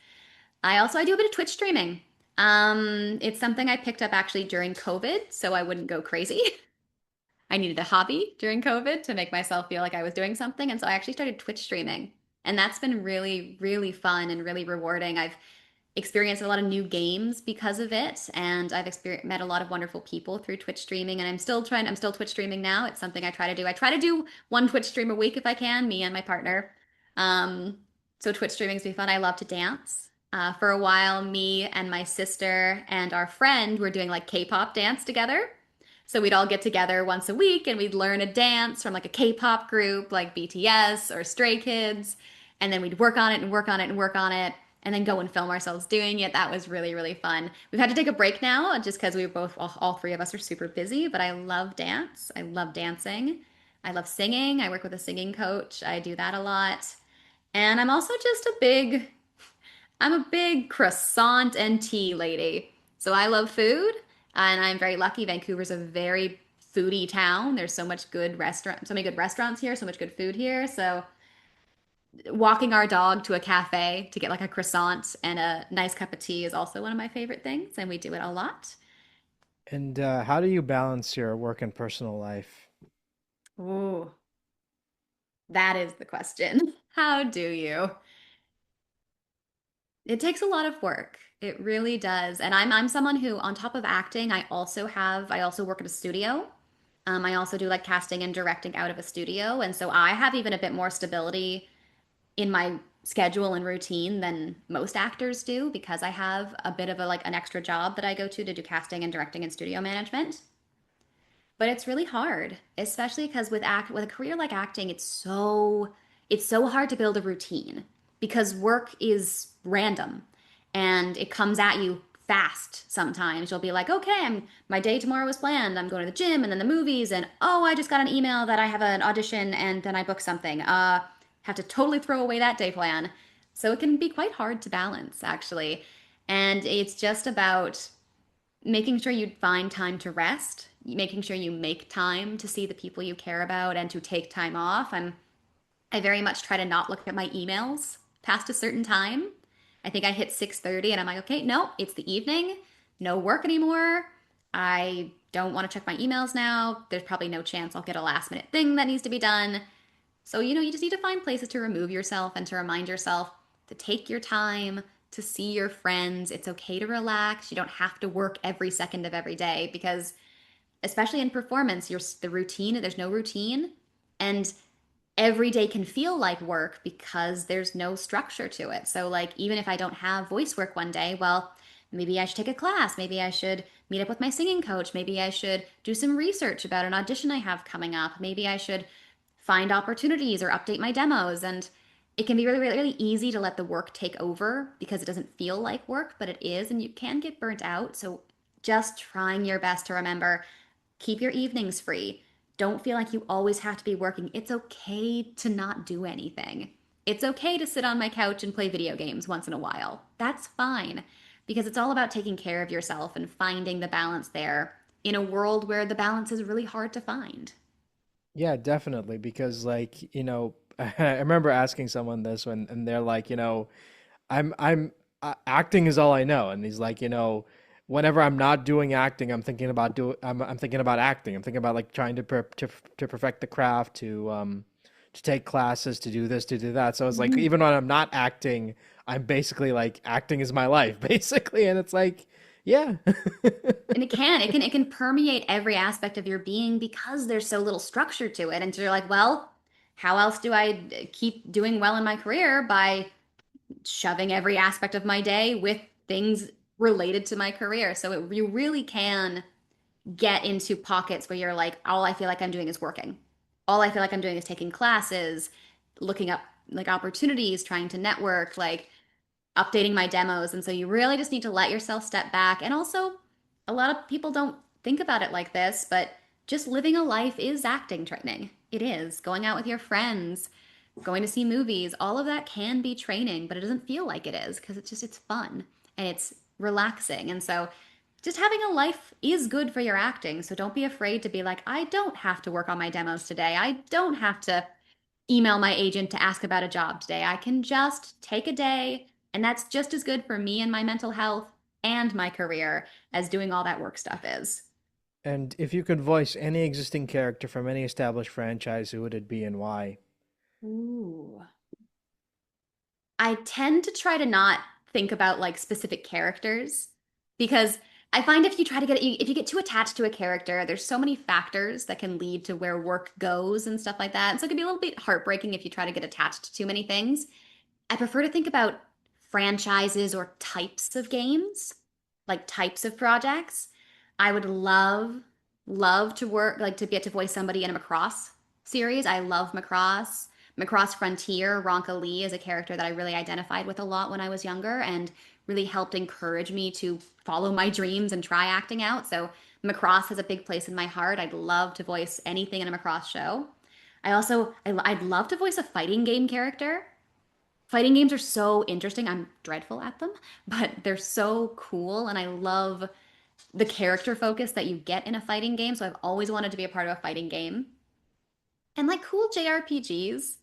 I do a bit of Twitch streaming. It's something I picked up actually during COVID, so I wouldn't go crazy. I needed a hobby during COVID to make myself feel like I was doing something, and so I actually started Twitch streaming. And that's been really, really fun and really rewarding. I've experienced a lot of new games because of it, and I've met a lot of wonderful people through Twitch streaming. And I'm still Twitch streaming now. It's something I try to do. I try to do one Twitch stream a week if I can, me and my partner. Um, so Twitch streaming's be fun. I love to dance. For a while, me and my sister and our friend were doing like K-pop dance together. So we'd all get together once a week and we'd learn a dance from like a K-pop group like BTS or Stray Kids. And then we'd work on it and work on it and work on it and then go and film ourselves doing it. That was really, really fun. We've had to take a break now just because we were both, all three of us are super busy, but I love dance. I love dancing. I love singing. I work with a singing coach. I do that a lot. And I'm a big croissant and tea lady. So I love food, and I'm very lucky. Vancouver's a very foodie town. There's so many good restaurants here, so much good food here. So walking our dog to a cafe to get like a croissant and a nice cup of tea is also one of my favorite things, and we do it a lot. And how do you balance your work and personal life? Ooh, that is the question. How do you? It takes a lot of work. It really does. And I'm someone who, on top of acting, I also work at a studio. I also do like casting and directing out of a studio. And so I have even a bit more stability in my schedule and routine than most actors do because I have a bit of a like an extra job that I go to do casting and directing and studio management. But it's really hard, especially because with a career like acting, it's so hard to build a routine because work is random and it comes at you fast sometimes. You'll be like, okay, my day tomorrow was planned. I'm going to the gym and then the movies and oh, I just got an email that I have an audition and then I book something. Have to totally throw away that day plan. So it can be quite hard to balance actually. And it's just about making sure you find time to rest, making sure you make time to see the people you care about and to take time off. I very much try to not look at my emails past a certain time. I think I hit 6:30 and I'm like, okay, no, it's the evening. No work anymore. I don't want to check my emails now. There's probably no chance I'll get a last minute thing that needs to be done. So, you just need to find places to remove yourself and to remind yourself to take your time, to see your friends. It's okay to relax. You don't have to work every second of every day because, especially in performance, the routine, there's no routine. And every day can feel like work because there's no structure to it. So, like, even if I don't have voice work one day, well, maybe I should take a class. Maybe I should meet up with my singing coach. Maybe I should do some research about an audition I have coming up. Maybe I should find opportunities or update my demos. And it can be really, really, really easy to let the work take over because it doesn't feel like work, but it is, and you can get burnt out. So, just trying your best to remember keep your evenings free. Don't feel like you always have to be working. It's okay to not do anything. It's okay to sit on my couch and play video games once in a while. That's fine because it's all about taking care of yourself and finding the balance there in a world where the balance is really hard to find. Yeah, definitely. Because like, I remember asking someone this when, and they're like, acting is all I know. And he's like, whenever I'm not doing acting, I'm thinking about acting. I'm thinking about like trying to perfect the craft, to take classes, to do this, to do that. So it's like Mhm. even when I'm not acting, I'm basically like acting is my life, basically. And it's like, yeah. And it can permeate every aspect of your being because there's so little structure to it. And so you're like, well, how else do I keep doing well in my career by shoving every aspect of my day with things related to my career. So you really can get into pockets where you're like, all I feel like I'm doing is working. All I feel like I'm doing is taking classes, looking up like opportunities, trying to network, like updating my demos. And so you really just need to let yourself step back. And also, a lot of people don't think about it like this, but just living a life is acting training. It is going out with your friends, going to see movies, all of that can be training, but it doesn't feel like it is because it's fun and it's relaxing. And so just having a life is good for your acting. So don't be afraid to be like, I don't have to work on my demos today. I don't have to email my agent to ask about a job today. I can just take a day, and that's just as good for me and my mental health and my career as doing all that work stuff is. And if you could voice any existing character from any established franchise, who would it be and why? Ooh. I tend to try to not think about like specific characters because I find if you get too attached to a character, there's so many factors that can lead to where work goes and stuff like that. And so it can be a little bit heartbreaking if you try to get attached to too many things. I prefer to think about franchises or types of games, like types of projects. I would love to work, like to get to voice somebody in a Macross series. I love Macross. Macross Frontier, Ronka Lee is a character that I really identified with a lot when I was younger and really helped encourage me to follow my dreams and try acting out. So Macross has a big place in my heart. I'd love to voice anything in a Macross show. I'd love to voice a fighting game character. Fighting games are so interesting. I'm dreadful at them, but they're so cool and I love the character focus that you get in a fighting game. So I've always wanted to be a part of a fighting game. And like cool JRPGs.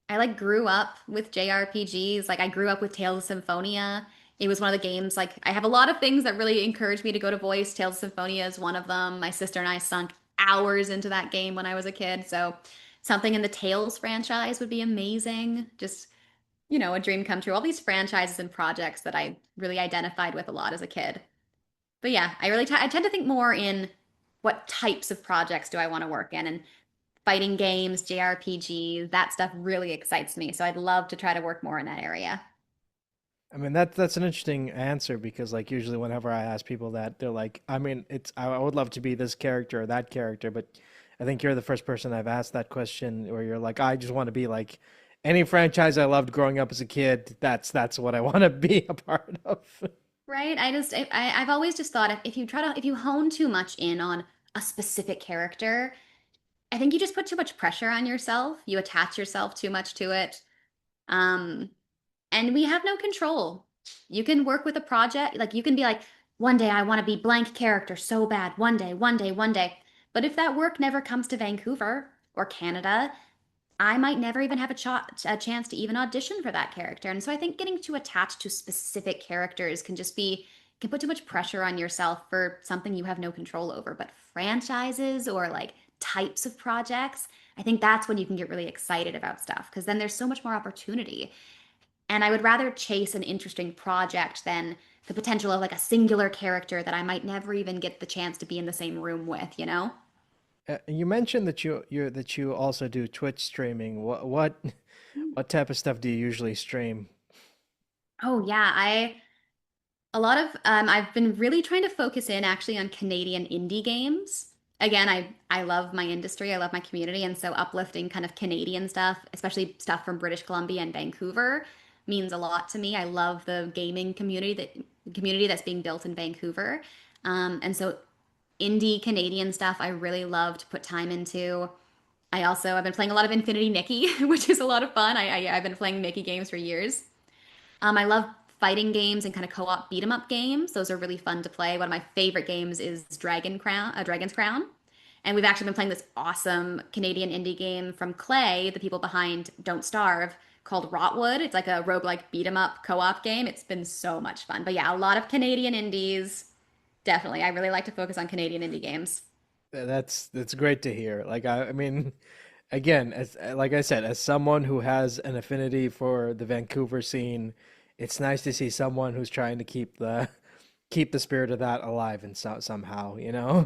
I like grew up with JRPGs. Like I grew up with Tales of Symphonia. It was one of the games like I have a lot of things that really encouraged me to go to voice. Tales of Symphonia is one of them. My sister and I sunk hours into that game when I was a kid. So something in the Tales franchise would be amazing. Just a dream come true. All these franchises and projects that I really identified with a lot as a kid. But yeah, I tend to think more in what types of projects do I want to work in? And fighting games, JRPGs, that stuff really excites me. So I'd love to try to work more in that area. I mean that's an interesting answer because like usually whenever I ask people that they're like, I mean, I would love to be this character or that character, but I think you're the first person I've asked that question where you're like, I just want to be like any franchise I loved growing up as a kid. That's what I want to be a part of. Right? I've always just thought if you try to if you hone too much in on a specific character, I think you just put too much pressure on yourself. You attach yourself too much to it. Um, and we have no control. You can work with a project, like you can be like, one day I want to be blank character so bad. One day, one day, one day. But if that work never comes to Vancouver or Canada, I might never even have a chance to even audition for that character. And so I think getting too attached to specific characters can just be, can put too much pressure on yourself for something you have no control over. But franchises or like types of projects, I think that's when you can get really excited about stuff because then there's so much more opportunity. And I would rather chase an interesting project than the potential of like a singular character that I might never even get the chance to be in the same room with, you know? You mentioned that you also do Twitch streaming. What type of stuff do you usually stream? Oh yeah, I a lot of I've been really trying to focus in actually on Canadian indie games. Again, I love my industry, I love my community, and so uplifting kind of Canadian stuff, especially stuff from British Columbia and Vancouver, means a lot to me. I love the gaming community that's being built in Vancouver. And so indie Canadian stuff I really love to put time into. I've been playing a lot of Infinity Nikki, which is a lot of fun. I've been playing Nikki games for years. I love fighting games and kind of co-op beat 'em up games. Those are really fun to play. One of my favorite games is Dragon's Crown. And we've actually been playing this awesome Canadian indie game from Clay, the people behind Don't Starve, called Rotwood. It's like a roguelike beat 'em up co-op game. It's been so much fun. But yeah, a lot of Canadian indies. Definitely. I really like to focus on Canadian indie games. That's great to hear. Like I mean, again, as like I said, as someone who has an affinity for the Vancouver scene, it's nice to see someone who's trying to keep the spirit of that alive and somehow,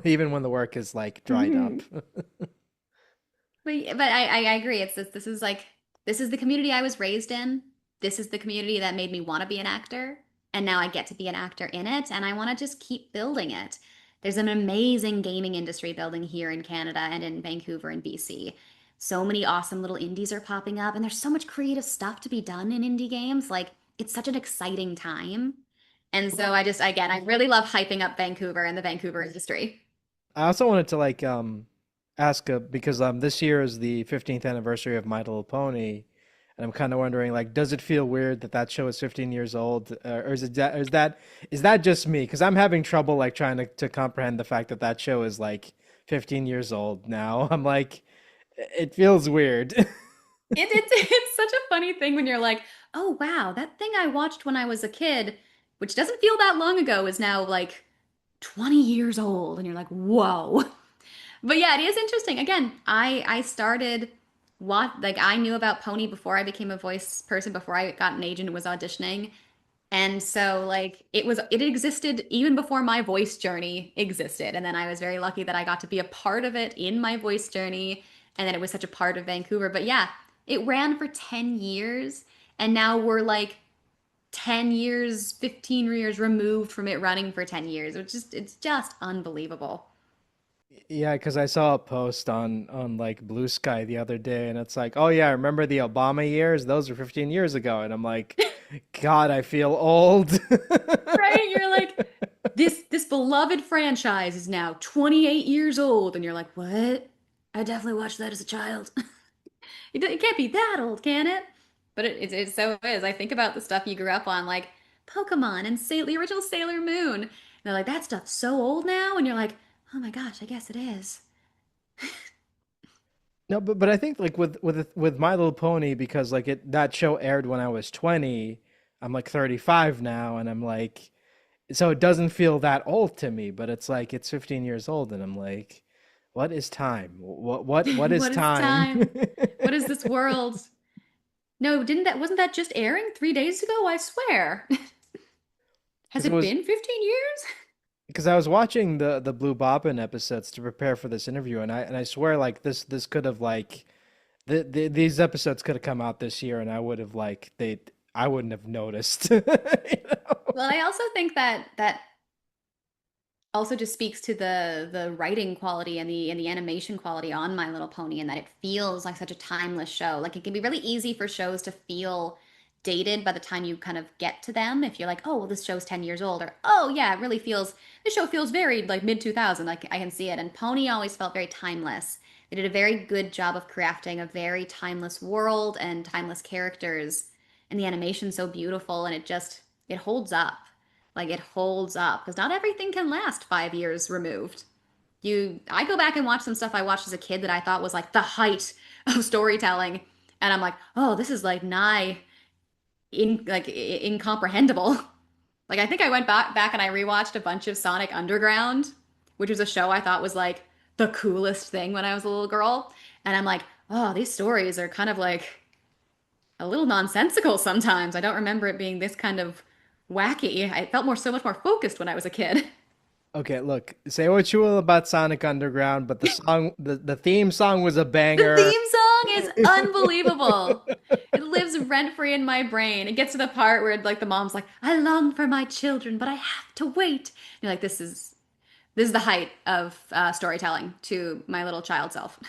even when the work is like dried up. Mhm. But I agree. This is like this is the community I was raised in. This is the community that made me want to be an actor, and now I get to be an actor in it, and I want to just keep building it. There's an amazing gaming industry building here in Canada and in Vancouver and BC. So many awesome little indies are popping up, and there's so much creative stuff to be done in indie games. Like it's such an exciting time. And so again, I really love hyping up Vancouver and the Vancouver industry. I also wanted to like ask because this year is the 15th anniversary of My Little Pony, and I'm kind of wondering like, does it feel weird that that show is 15 years old, or is that just me? Because I'm having trouble like trying to comprehend the fact that that show is like 15 years old now. I'm like, it feels weird. It's such a funny thing when you're like, oh wow, that thing I watched when I was a kid, which doesn't feel that long ago, is now like 20 years old, and you're like, whoa. But yeah, it is interesting. Again, I started what like I knew about Pony before I became a voice person, before I got an agent and was auditioning. And so like it existed even before my voice journey existed. And then I was very lucky that I got to be a part of it in my voice journey and then it was such a part of Vancouver. But yeah, it ran for 10 years and now we're like 10 years, 15 years removed from it running for 10 years, which is it's just unbelievable. Yeah, because I saw a post on like Blue Sky the other day, and it's like, oh yeah, remember the Obama years? Those were 15 years ago, and I'm like, God, I feel old. Right? You're like this beloved franchise is now 28 years old and you're like, "What? I definitely watched that as a child." It can't be that old, can it? But it so is. I think about the stuff you grew up on, like Pokemon and the original Sailor Moon. And they're like, that stuff's so old now. And you're like, oh my gosh, I guess it is. No, but I think like with My Little Pony because like that show aired when I was 20, I'm like 35 now, and I'm like, so it doesn't feel that old to me, but it's like it's 15 years old, and I'm like, what is time? What is What is time? time? What is this world? No, didn't that wasn't that just airing 3 days ago? I swear. Has Because it it was been 15 years? because I was watching the Blue Bobbin episodes to prepare for this interview, and I swear like this could have like these episodes could have come out this year, and I would have like they I wouldn't have noticed. You know? Well, I also think that that also just speaks to the writing quality and the animation quality on My Little Pony, and that it feels like such a timeless show. Like it can be really easy for shows to feel dated by the time you kind of get to them. If you're like, oh, well, this show's 10 years old, or oh yeah, it really feels this show feels very like mid 2000. Like I can see it. And Pony always felt very timeless. They did a very good job of crafting a very timeless world and timeless characters, and the animation's so beautiful, and it holds up. Like it holds up because not everything can last 5 years removed. I go back and watch some stuff I watched as a kid that I thought was like the height of storytelling, and I'm like, oh, this is like incomprehensible. Like I think I went back and I rewatched a bunch of Sonic Underground, which was a show I thought was like the coolest thing when I was a little girl, and I'm like, oh, these stories are kind of like a little nonsensical sometimes. I don't remember it being this kind of wacky. I felt so much more focused when I was a kid. Okay, look, say what you will about Sonic Underground, but the theme song was a The banger. theme song is unbelievable. It lives rent free in my brain. It gets to the part where like the mom's like, "I long for my children, but I have to wait." And you're like, this is the height of storytelling to my little child self.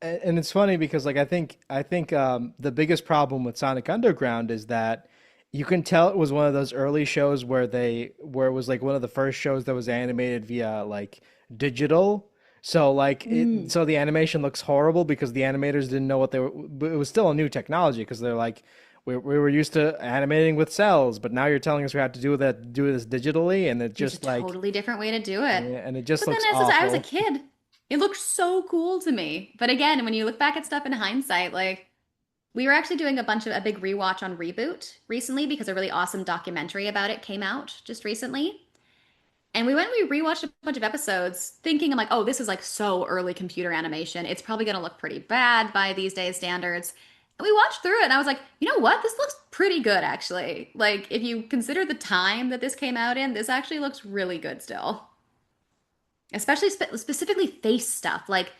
And it's funny because like I think the biggest problem with Sonic Underground is that you can tell it was one of those early shows where it was like one of the first shows that was animated via like digital. So like Mm. so the animation looks horrible because the animators didn't know what they were, but it was still a new technology because they're like we were used to animating with cells, but now you're telling us we have to do this digitally, and it There's a just like totally different way to do it. yeah, and it just But then looks as I was a awful. kid, it looked so cool to me. But again, when you look back at stuff in hindsight, like we were actually doing a big rewatch on Reboot recently because a really awesome documentary about it came out just recently. And we rewatched a bunch of episodes thinking I'm like, oh, this is like so early computer animation. It's probably gonna look pretty bad by these days standards. And we watched through it and I was like, you know what? This looks pretty good actually. Like if you consider the time that this came out in, this actually looks really good still. Especially specifically face stuff. Like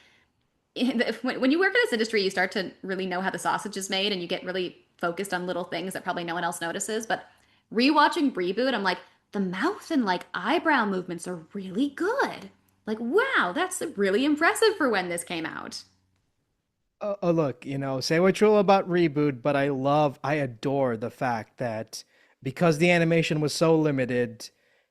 when you work in this industry, you start to really know how the sausage is made and you get really focused on little things that probably no one else notices. But rewatching Reboot, I'm like, the mouth and like eyebrow movements are really good. Like, wow, that's really impressive for when this came out. Oh, look, say what you will about Reboot, but I adore the fact that because the animation was so limited,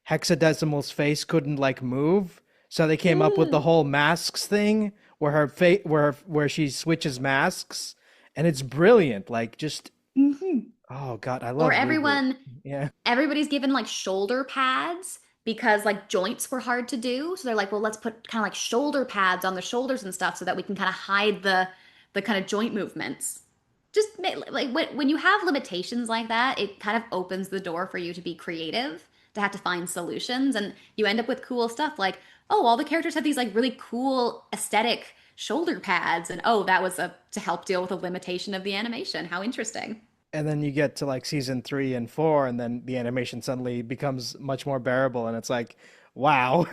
Hexadecimal's face couldn't like move, so they came up with the Mm. whole masks thing where her face, where she switches masks, and it's brilliant. Like, just Hmm. oh God, I Or love Reboot. Yeah. everybody's given like shoulder pads because like joints were hard to do. So they're like, well, let's put kind of like shoulder pads on the shoulders and stuff so that we can kind of hide the kind of joint movements. Like when you have limitations like that, it kind of opens the door for you to be creative, to have to find solutions, and you end up with cool stuff like, oh, all the characters have these like really cool aesthetic shoulder pads, and oh, that was to help deal with a limitation of the animation. How interesting. And then you get to like season 3 and 4, and then the animation suddenly becomes much more bearable, and it's like, wow.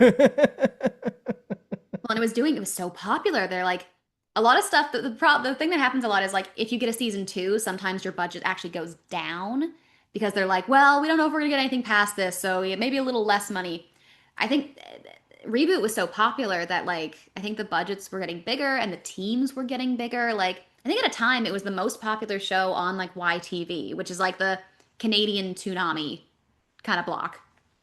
Well, and it was so popular. They're like a lot of stuff. The thing that happens a lot is like if you get a season two, sometimes your budget actually goes down because they're like, well, we don't know if we're gonna get anything past this, so yeah, maybe a little less money. I think Reboot was so popular that like I think the budgets were getting bigger and the teams were getting bigger. Like I think at a time it was the most popular show on like YTV, which is like the Canadian Toonami kind of block.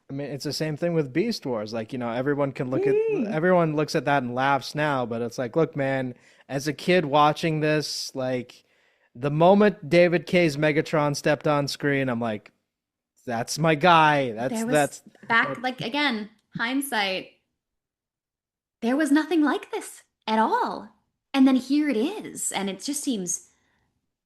I mean, it's the same thing with Beast Wars. Like, Mm. everyone looks at that and laughs now, but it's like, look, man, as a kid watching this, like the moment David K's Megatron stepped on screen, I'm like, that's my guy. There was back like again, hindsight, there was nothing like this at all. And then here it is. And it just seems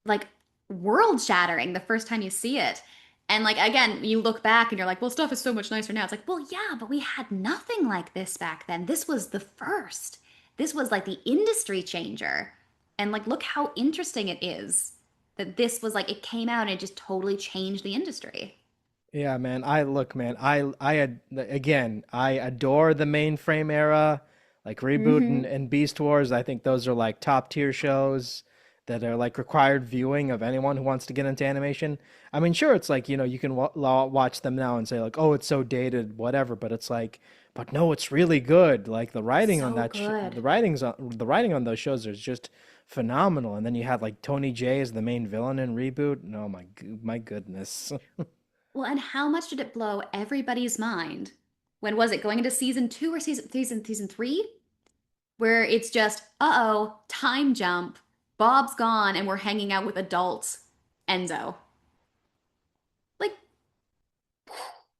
like world shattering the first time you see it. And like again, you look back and you're like, well, stuff is so much nicer now. It's like, well, yeah, but we had nothing like this back then. This was the first. This was like the industry changer. And like, look how interesting it is that this was like, it came out and it just totally changed the industry. Yeah, man. I look, man. Again, I adore the mainframe era, like Reboot Hmm. and Beast Wars. I think those are like top tier shows that are like required viewing of anyone who wants to get into animation. I mean, sure, it's like, you can watch them now and say like, "Oh, it's so dated, whatever," but it's like, but no, it's really good. Like the writing on So good. the writing on those shows is just phenomenal. And then you had like Tony Jay as the main villain in Reboot. No, my goodness. Well, and how much did it blow everybody's mind? When was it going into season two or season three? Where it's just, uh-oh, time jump. Bob's gone and we're hanging out with adults. Enzo. Like,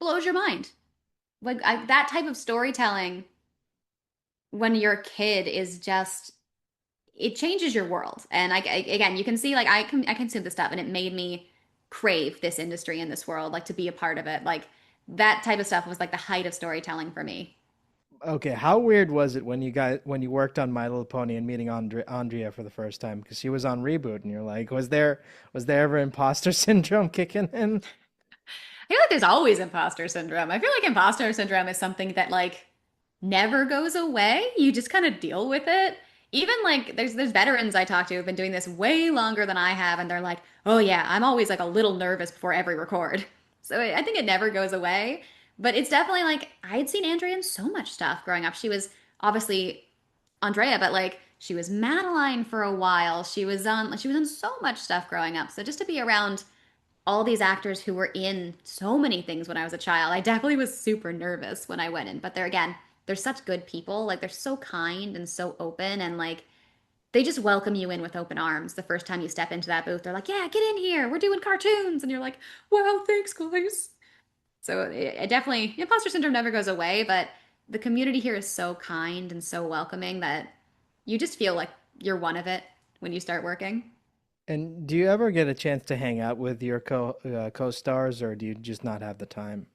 blows your mind. Like that type of storytelling when you're a kid is just it changes your world. And again, you can see like I consume this stuff, and it made me crave this industry and this world, like to be a part of it. Like that type of stuff was like the height of storytelling for me. Okay, how weird was it when you worked on My Little Pony and meeting Andrea for the first time because she was on Reboot and you're like, was there ever imposter syndrome kicking in? I feel like there's always imposter syndrome. I feel like imposter syndrome is something that like never goes away. You just kind of deal with it. Even like there's veterans I talk to who've been doing this way longer than I have, and they're like, "Oh yeah, I'm always like a little nervous before every record." So I think it never goes away. But it's definitely like I had seen Andrea in so much stuff growing up. She was obviously Andrea, but like she was Madeline for a while. She was in so much stuff growing up. So just to be around all these actors who were in so many things when I was a child. I definitely was super nervous when I went in, but they're again, they're such good people. Like they're so kind and so open and like they just welcome you in with open arms the first time you step into that booth. They're like, "Yeah, get in here. We're doing cartoons." And you're like, "Wow, thanks, guys." So it definitely imposter syndrome never goes away, but the community here is so kind and so welcoming that you just feel like you're one of it when you start working. And do you ever get a chance to hang out with your co-stars or do you just not have the time?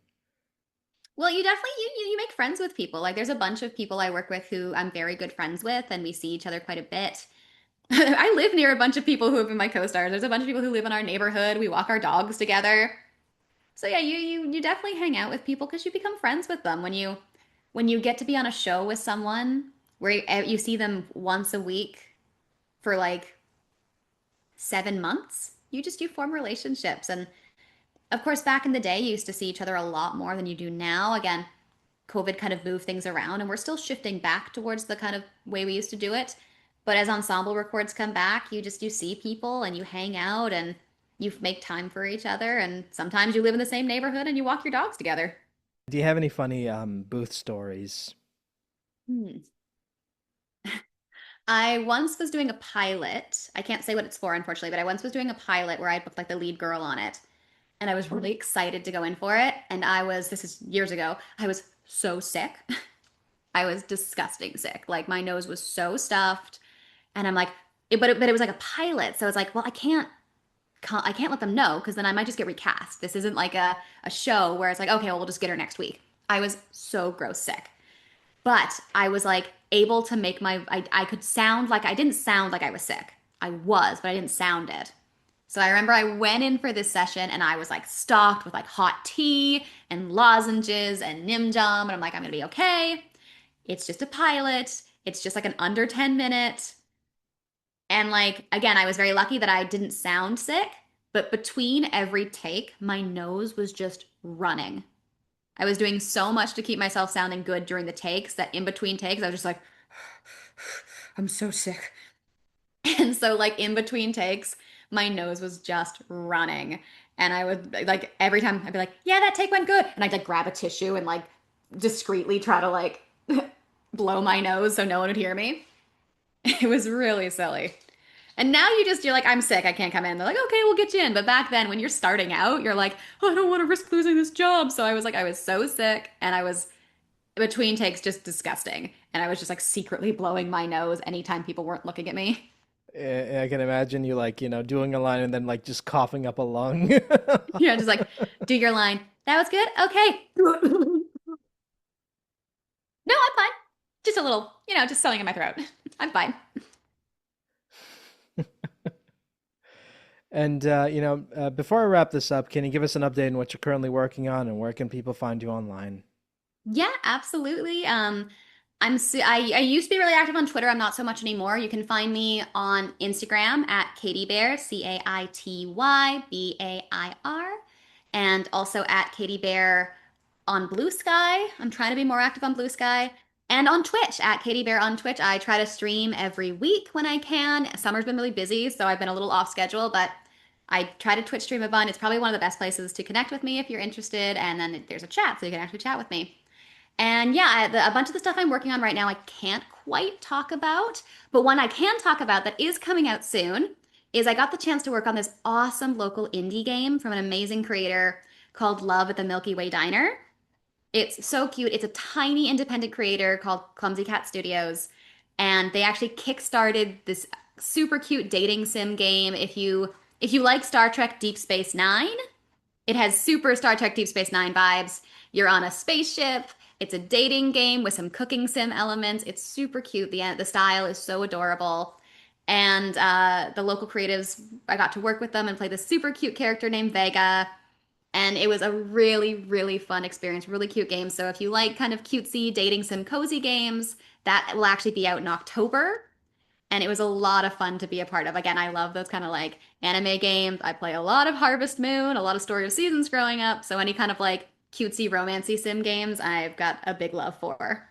Well, you definitely you make friends with people. Like there's a bunch of people I work with who I'm very good friends with, and we see each other quite a bit. I live near a bunch of people who have been my co-stars. There's a bunch of people who live in our neighborhood. We walk our dogs together. So yeah, you definitely hang out with people because you become friends with them when you get to be on a show with someone where you see them once a week for like 7 months. You form relationships, and of course, back in the day, you used to see each other a lot more than you do now. Again, COVID kind of moved things around, and we're still shifting back towards the kind of way we used to do it. But as ensemble records come back, you see people and you hang out and you make time for each other. And sometimes you live in the same neighborhood and you walk your dogs together. Do you have any funny booth stories? Hmm. I once was doing a pilot. I can't say what it's for, unfortunately, but I once was doing a pilot where I booked like the lead girl on it. And I was really excited to go in for it. And this is years ago, I was so sick. I was disgusting sick. Like my nose was so stuffed. And I'm like, but it was like a pilot. So it's like, well, I can't let them know because then I might just get recast. This isn't like a show where it's like, okay, well, we'll just get her next week. I was so gross sick. But I was like able to make I could sound like I didn't sound like I was sick. I was, but I didn't sound it. So I remember I went in for this session and I was like stocked with like hot tea and lozenges and nim jam. And I'm like, I'm gonna be okay. It's just a pilot. It's just like an under 10 minute. And like, again, I was very lucky that I didn't sound sick, but between every take, my nose was just running. I was doing so much to keep myself sounding good during the takes that in between takes, I was just like, I'm so sick. And so, like, in between takes, my nose was just running. And I would, like, every time I'd be like, yeah, that take went good. And I'd, like, grab a tissue and, like, discreetly try to, like, blow my nose so no one would hear me. It was really silly. And now you're like, I'm sick, I can't come in. They're like, okay, we'll get you in. But back then, when you're starting out, you're like, oh, I don't want to risk losing this job. So I was like, I was so sick and I was between takes just disgusting. And I was just like secretly blowing my nose anytime people weren't looking at me. I can imagine you like, doing a line and then like just coughing up a lung. Yeah, just like, do your line. That was good? Okay. No, I'm fine. Just a little, just something in my throat. I'm fine. And before I wrap this up, can you give us an update on what you're currently working on and where can people find you online? Yeah, absolutely. I used to be really active on Twitter. I'm not so much anymore. You can find me on Instagram at Katie Bear, CAITYBAIR, and also at Katie Bear on Blue Sky. I'm trying to be more active on Blue Sky. And on Twitch, at Katie Bear on Twitch. I try to stream every week when I can. Summer's been really busy, so I've been a little off schedule, but I try to Twitch stream a bunch. It's probably one of the best places to connect with me if you're interested. And then there's a chat, so you can actually chat with me. And yeah, a bunch of the stuff I'm working on right now, I can't quite talk about. But one I can talk about that is coming out soon is I got the chance to work on this awesome local indie game from an amazing creator called Love at the Milky Way Diner. It's so cute. It's a tiny independent creator called Clumsy Cat Studios, and they actually kickstarted this super cute dating sim game. If you like Star Trek Deep Space Nine, it has super Star Trek Deep Space Nine vibes. You're on a spaceship. It's a dating game with some cooking sim elements. It's super cute. The style is so adorable. And the local creatives, I got to work with them and play this super cute character named Vega. And it was a really, really fun experience, really cute game. So if you like kind of cutesy dating sim cozy games, that will actually be out in October. And it was a lot of fun to be a part of. Again, I love those kind of like anime games. I play a lot of Harvest Moon, a lot of Story of Seasons growing up. So any kind of like cutesy romancy sim games, I've got a big love for.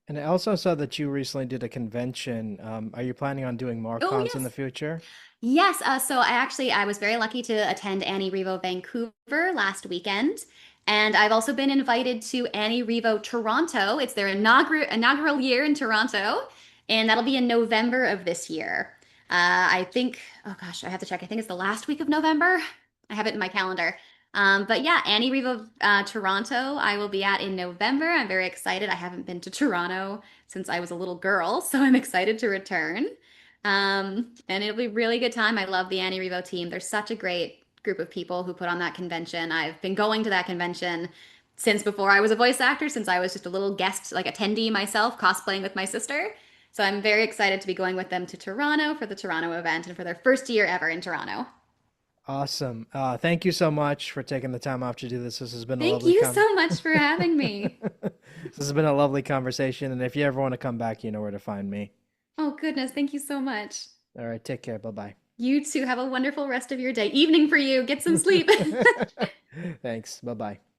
And I also saw that you recently did a convention. Are you planning on doing more Oh, cons in the yes. future? Yes, so I was very lucky to attend Annie Revo Vancouver last weekend, and I've also been invited to Annie Revo Toronto. It's their inaugural year in Toronto, and that'll be in November of this year. I think, oh gosh, I have to check. I think it's the last week of November. I have it in my calendar. But yeah, Annie Revo Toronto, I will be at in November. I'm very excited. I haven't been to Toronto since I was a little girl, so I'm excited to return. And it'll be a really good time. I love the Annie Revo team. They're such a great group of people who put on that convention. I've been going to that convention since before I was a voice actor, since I was just a little guest, like attendee myself, cosplaying with my sister. So I'm very excited to be going with them to Toronto for the Toronto event and for their first year ever in Toronto. Awesome. Thank you so much for taking the time off to do this. Thank you so much for having me. This has been a lovely conversation. And if you ever want to come back, you know where to find me. Oh, goodness. Thank you so much. All right, take care. Bye bye. You too. Have a wonderful rest of your day. Evening for you. Get some sleep. Thanks. Bye bye.